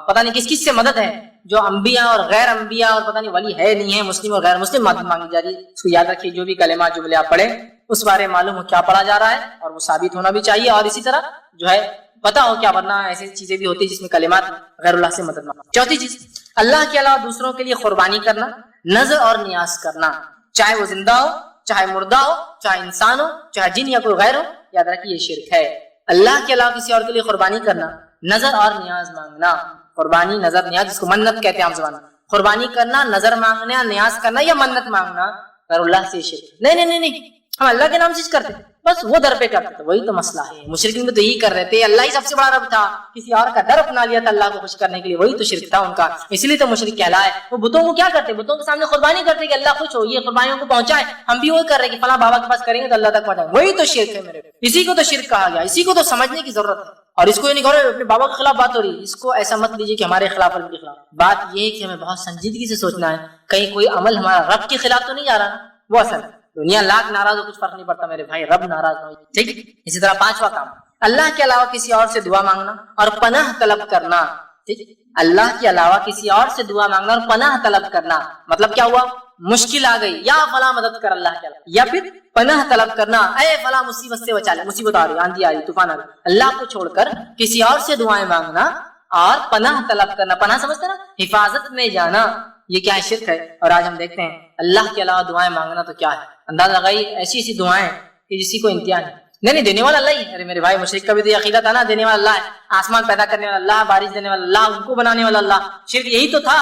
پتہ نہیں کس کس سے مدد ہے، جو انبیاء اور غیر انبیاء اور پتہ نہیں ولی ہے نہیں ہے، مسلم اور غیر مسلم مدد مانگی جا رہی ہے، اس کو یاد رکھیے۔ جو بھی کلمات جملے آپ پڑھیں اس بارے معلوم ہو کیا پڑھا جا رہا ہے اور وہ ثابت ہونا بھی چاہیے، اور اسی طرح جو ہے پتا ہو کیا، ورنہ ایسی چیزیں بھی ہوتی ہیں جس میں کلمات غیر اللہ سے مدد مانگنا۔ چوتھی چیز، اللہ کے علاوہ دوسروں کے لیے قربانی کرنا، نذر اور نیاز کرنا، چاہے وہ زندہ ہو، چاہے مردہ ہو، چاہے انسان ہو، چاہے جن یا کوئی غیر ہو، یاد رکھیے یہ شرک ہے۔ اللہ کے علاوہ کسی اور کے لیے قربانی کرنا، نذر اور نیاز مانگنا، قربانی، نذر، نیاز، جس کو منت کہتے ہیں عام زبان میں، قربانی کرنا، نذر مانگنا، نیاز کرنا یا منت مانگنا غیر اللہ سے شرک، نہیں نہیں نہیں نہیں، ہم اللہ کے نام سے کرتے بس وہ در پہ کرتے تھے. وہی تو مسئلہ ہے. مشرکین بھی تو یہی کر رہے تھے. اللہ ہی سب سے بڑا رب تھا, کسی اور کا در اپنا لیا تھا اللہ کو خوش کرنے کے لیے. وہی تو شرک تھا ان کا, اس لیے تو مشرک کہلائے. وہ بتوں کو کیا کرتے, بتوں کے سامنے قربانی کرتے کہ اللہ خوش ہو, یہ قربانیوں کو پہنچائے. ہم بھی وہی کر رہے کہ فلاں بابا کے پاس کریں گے تو اللہ تک پہنچائیں. وہی تو شرک ہے میرے. اسی کو تو شرک کہا گیا, اسی کو تو سمجھنے کی ضرورت ہے. اور اس کو یہ نہیں کہو اپنے بابا کے خلاف بات ہو رہی ہے, اس کو ایسا مت لیجیے کہ ہمارے خلاف اور ان کے خلاف. بات یہ ہے کہ ہمیں بہت سنجیدگی سے سوچنا ہے, کہیں کوئی عمل ہمارا رب کے خلاف تو نہیں جا رہا. وہ اصل دنیا لاکھ ناراض ہو کچھ فرق نہیں پڑتا میرے بھائی, رب ناراض ہو. ٹھیک ہے. اسی طرح پانچواں کام, اللہ کے علاوہ کسی اور سے دعا مانگنا اور پناہ طلب کرنا. ٹھیک ہے. اللہ کے علاوہ کسی اور سے دعا مانگنا اور پناہ طلب کرنا, مطلب کیا ہوا, مشکل آ گئی یا فلاں مدد کر اللہ کے علاوہ, یا پھر پناہ طلب کرنا, اے فلاں مصیبت سے بچا لے, مصیبت آ رہی, آندھی آ رہی, طوفان آ رہی, اللہ کو چھوڑ کر کسی اور سے دعائیں مانگنا اور پناہ طلب کرنا. پناہ سمجھتے نا, حفاظت میں جانا. یہ کیا ہے, شرک ہے. اور آج ہم دیکھتے ہیں اللہ کے علاوہ دعائیں مانگنا تو کیا ہے. اندازہ لگائی ایسی ایسی دعائیں کہ جسی کو امتحان ہے. نہیں دینے والا اللہ ہی. ارے میرے بھائی مشرک کا بھی تو عقیدہ تھا نا, دینے والا اللہ ہے, آسمان پیدا کرنے والا اللہ, بارش دینے والا اللہ, ان کو بنانے والا اللہ. شرک یہی تو تھا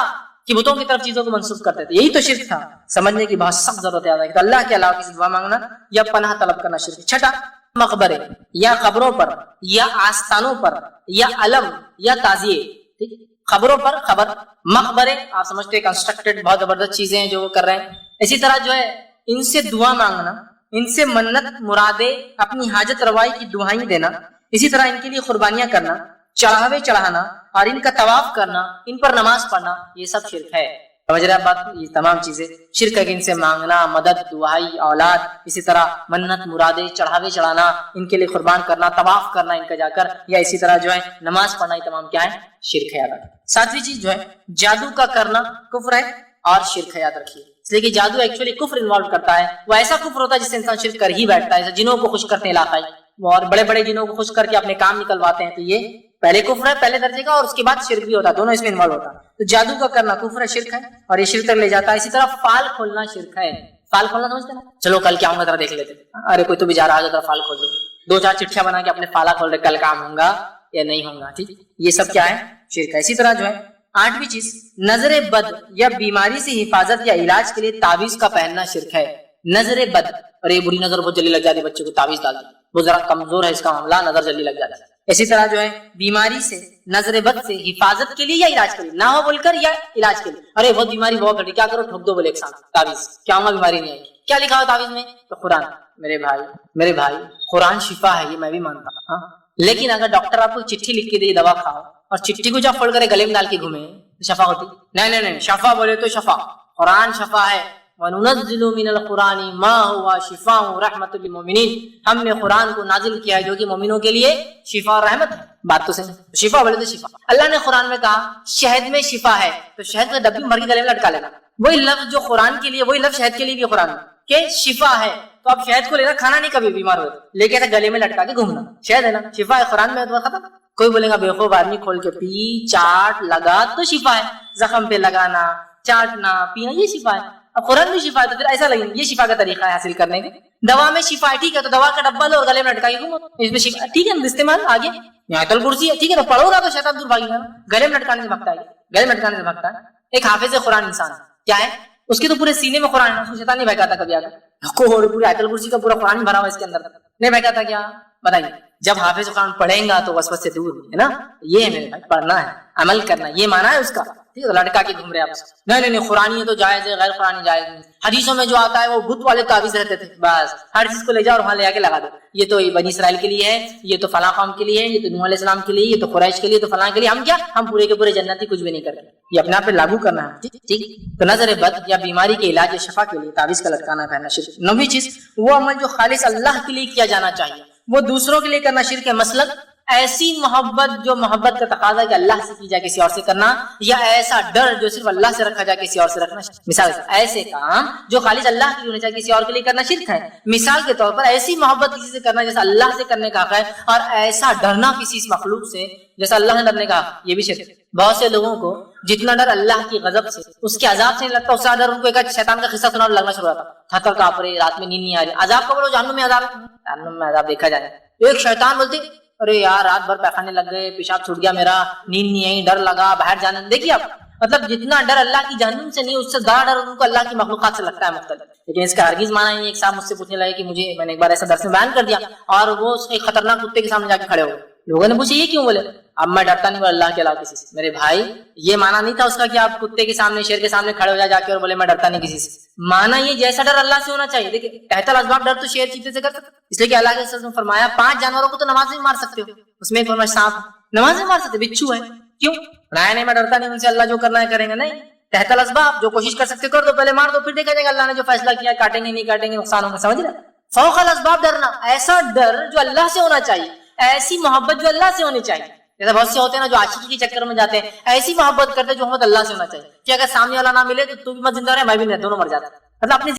کہ بتوں کی طرف چیزوں کو منسوخ کرتے تھے. یہی تو شرک تھا. سمجھنے کی بہت سخت ضرورت ہے کہ اللہ کے علاوہ کسی دعا مانگنا یا پناہ طلب کرنا شرک. چھٹا, مقبرے یا قبروں پر یا آستانوں پر یا علم یا تعزیے. ٹھیک, خبروں پر خبر, مقبرے آپ سمجھتے ہیں کنسٹرکٹڈ بہت زبردست چیزیں ہیں جو وہ کر رہے ہیں. اسی طرح جو ہے ان سے دعا مانگنا, ان سے منت مرادے, اپنی حاجت روائی کی دعائیں دینا. اسی طرح ان کے لیے قربانیاں کرنا, چڑھاوے چڑھانا اور ان کا طواف کرنا, ان پر نماز پڑھنا, یہ سب شرک ہے. سمجھ رہے بات, یہ تمام چیزیں شرک ہے. ان سے مانگنا, مدد, دعائی, اولاد, اسی طرح منت مرادے, چڑھاوے چڑھانا, ان کے لیے قربان کرنا, طواف کرنا ان کا جا کر, یا اسی طرح جو ہے نماز پڑھنا, یہ تمام کیا ہے, شرک ہے. یاد رکھیں. ساتویں چیز جو ہے جادو کا کرنا کفر ہے اور شرک ہے. یاد رکھیے, اس لیے کہ جادو ایکچولی کفر انوالو کرتا ہے. وہ ایسا کفر ہوتا ہے جس سے انسان شرک کر ہی بیٹھتا ہے. جنوں کو خوش کرتے ہیں علاقائی, اور بڑے بڑے جنوں کو خوش کر کے اپنے کام نکلواتے ہیں, تو یہ پہلے کفر ہے پہلے درجے کا, اور اس کے بعد شرک بھی ہوتا ہے. دونوں اس میں انوالو ہوتا ہے. تو جادو کا کرنا کفر ہے, شرک ہے, اور یہ شرک تک لے جاتا ہے. اسی طرح فال کھولنا شرک ہے. فال کھولنا سمجھتے ہیں نا, چلو کل کیا ہوں گا ذرا دیکھ لیتے. ارے کوئی تو بھی جا رہا ہے, ذرا فال کھول دو, 2-4 چٹھیاں بنا کے اپنے فالا کھول رہے, کل کام ہوں گا یا نہیں ہوں گا. ٹھیک, یہ سب کیا ہے, شرک ہے. اسی طرح جو ہے آٹھویں چیز, نظر بد یا بیماری سے حفاظت یا علاج کے لیے تعویذ کا پہننا شرک ہے. نظر بد, اور یہ بری نظر بہت جلدی لگ جاتی ہے, بچے کو تعویذ ڈال دی, وہ ذرا کمزور ہے اس کا معاملہ, نظر جلدی لگ جاتا ہے. اسی طرح جو ہے بیماری سے, نظر بد سے حفاظت کے لیے یا علاج کے لیے, نہ ہو بول کر یا علاج کے لیے. ارے بہت بیماری بہت گھٹی, کیا کرو, ٹھوک دو بولے ایک ساتھ تعویذ, کیا ہوگا, بیماری نہیں آئے گی. کیا لکھا ہو تعویذ میں, تو قرآن. میرے بھائی قرآن شفا ہے, یہ میں بھی مانتا ہوں, لیکن اگر ڈاکٹر آپ کو چٹھی لکھ کے دے دوا کھاؤ, اور چٹھی کو جب پڑھ کر گلے میں ڈال کے گھومے, تو شفا ہوتی؟ نہیں, شفا بولے تو شفا, قرآن شفا ہے. وَنُنَزِّلُ مِنَ الْقُرْآنِ مَا هُوَ شِفَاءٌ وَرَحْمَةٌ لِلْمُؤْمِنِينَ, ہم نے قرآن کو نازل کیا ہے جو کہ مومنوں کے لیے شفا اور رحمت ہے. بات تو صحیح, شفا بولے تو شفا. اللہ نے قرآن میں کہا شہد میں شفا ہے, تو شہد کا ڈبی مر کے گلے میں لٹکا لینا. وہی لفظ جو قرآن کے لیے, وہی لفظ شہد کے لیے بھی قرآن میں کہ شفا ہے. تو اب شہد کو لینا, کھانا نہیں, کبھی بیمار ہوتا لے کے گلے میں لٹکا کے گھومنا, شہد ہے نا, شفا ہے قرآن میں, تو ختم. کوئی بولے گا بیوقوف آدمی, کھول کے پی, چاٹ, لگا تو شفا ہے. زخم پہ لگانا, چاٹنا, پینا, یہ شفا ہے. اب قرآن میں شفا ہے, تو پھر ایسا لگے یہ شفا کا طریقہ ہے حاصل کرنے کا. دوا میں شفا ہے, ٹھیک ہے, تو دوا کا ڈبہ لو اور گلے میں لٹکا کے گھومو, اس میں شفا ٹھیک ہے, استعمال آگے. آیت الکرسی ہے, ٹھیک ہے, تو پڑھو گا تو شیطان دور بھاگے گا. گلے میں لٹکانے سے بھگتا ہے, گلے میں لٹکانے سے بھگتا ہے. ایک حافظ قرآن انسان کیا ہے, اس کے تو پورے سینے میں قرآن ہے, اس کو شیطان نہیں بہکاتا کبھی آگے, پورے آیت الکرسی کا پورا قرآن بھرا ہوا اس کے اندر, نہیں بہکاتا کیا, بتائیے. جب حافظ قرآن پڑھیں گا تو وسوسے سے دور ہے نا. یہ ہے میرے بھائی, پڑھنا ہے, عمل کرنا, یہ مانا ہے اس کا. ٹھیک ہے, لٹکا کے گھوم رہے آپ. نہیں, قرآن تو جائز ہے, غیر قرآن جائز نہیں. حدیثوں میں جو آتا ہے وہ بت والے تعویذ رہتے تھے, بس ہر چیز کو لے جاؤ اور وہاں لے جا کے لگا دو. یہ تو بنی اسرائیل کے لیے ہے, یہ تو فلاں قوم کے لیے ہے, یہ تو نوح علیہ السلام کے لیے, یہ تو قریش کے لیے, تو فلاں کے لیے. ہم کیا, ہم پورے کے پورے جنتی کچھ بھی نہیں کرتے. یہ اپنے آپ پہ لاگو کرنا ہے. ٹھیک, تو نظر بد یا بیماری کے علاج یا شفا کے لیے تعویذ کا لٹکانا پہننا شرک. نویں چیز, وہ عمل جو خالص اللہ کے لیے کیا جانا چاہیے, وہ دوسروں کے لیے کرنا شرک ہے. مثلاً ایسی محبت جو محبت کا تقاضا کہ اللہ سے کی جائے کسی اور سے کرنا, یا ایسا ڈر جو صرف اللہ سے رکھا جائے کسی اور سے رکھنا. مثال ایسے کام جو خالص اللہ کے لیے ہونے چاہیے کسی اور کے لیے کرنا شرک ہے. مثال کے طور پر ایسی محبت کسی سے کرنا جیسا اللہ سے کرنے کا حق ہے, اور ایسا ڈرنا کسی مخلوق سے جیسا اللہ نے ڈرنے کا, یہ بھی شرک ہے. بہت سے لوگوں کو جتنا ڈر اللہ کی غضب سے, اس کے عذاب سے نہیں لگتا, اس سے ڈر ان کو ایک شیطان کا قصہ سنا لگنا شروع ہوتا, تھر کانپ رہے, رات میں نیند نہیں آ رہی. عذاب کا بولو, جہنم میں عذاب ہے, جہنم میں عذاب دیکھا جائے. ایک شیطان بولتے ارے یار رات بھر پیخانے لگ گئے, پیشاب چھوٹ گیا میرا, نیند نہیں آئی, ڈر لگا, باہر جانے. دیکھیے مطلب جتنا ڈر اللہ کی جہنم سے نہیں اس سے زیادہ ڈر ان کو اللہ کی مخلوقات سے لگتا ہے مختلف. لیکن اس کا ہرگز معنی نہیں. ایک صاحب مجھ سے پوچھنے لگے کہ مجھے، میں نے ایک بار ایسا درس میں بیان کر دیا اور وہ ایک خطرناک کتے کے سامنے جا کے کھڑے ہو گئے. لوگوں نے پوچھا یہ کیوں؟ بولے اب میں ڈرتا نہیں اللہ کے علاوہ کسی سے. میرے بھائی یہ معنی نہیں تھا اس کا کہ آپ کتے کے سامنے، شیر کے سامنے کھڑے ہو جا کے اور بولے میں ڈرتا نہیں کسی سے. معنی یہ جیسا ڈر اللہ سے ہونا چاہیے. دیکھیں تحت الاسباب ڈر تو شیر چیتے سے کر سکتے، اس لیے کہ اللہ کے رسول نے فرمایا 5 جانوروں کو تو نماز میں مار سکتے ہو. اس میں فرمایا سانپ نماز میں مار سکتے، بچھو ہے. کیوں؟ نہیں میں ڈرتا نہیں ان سے، اللہ جو کرنا ہے کریں گے. نہیں، تحت الاسباب جو کوشش کر سکتے کر دو، پہلے مار دو پھر دیکھا جائے گا اللہ نے جو فیصلہ کیا کاٹیں گے نہیں کاٹیں گے نقصان ہوگا. سمجھ رہے؟ فوق الاسباب ڈرنا، ایسا ڈر جو اللہ سے ہونا چاہیے، ایسی محبت جو اللہ سے ہونی چاہیے. جیسے بہت سے ہوتے ہیں نا جو عاشقی کے چکر میں جاتے ہیں، ایسی محبت کرتے جو محبت اللہ سے ہونا چاہیے کہ اگر سامنے والا نہ ملے تو بھی مت زندہ رہے میں بھی نہیں، دونوں مر جاتے ہیں. مطلب اپنی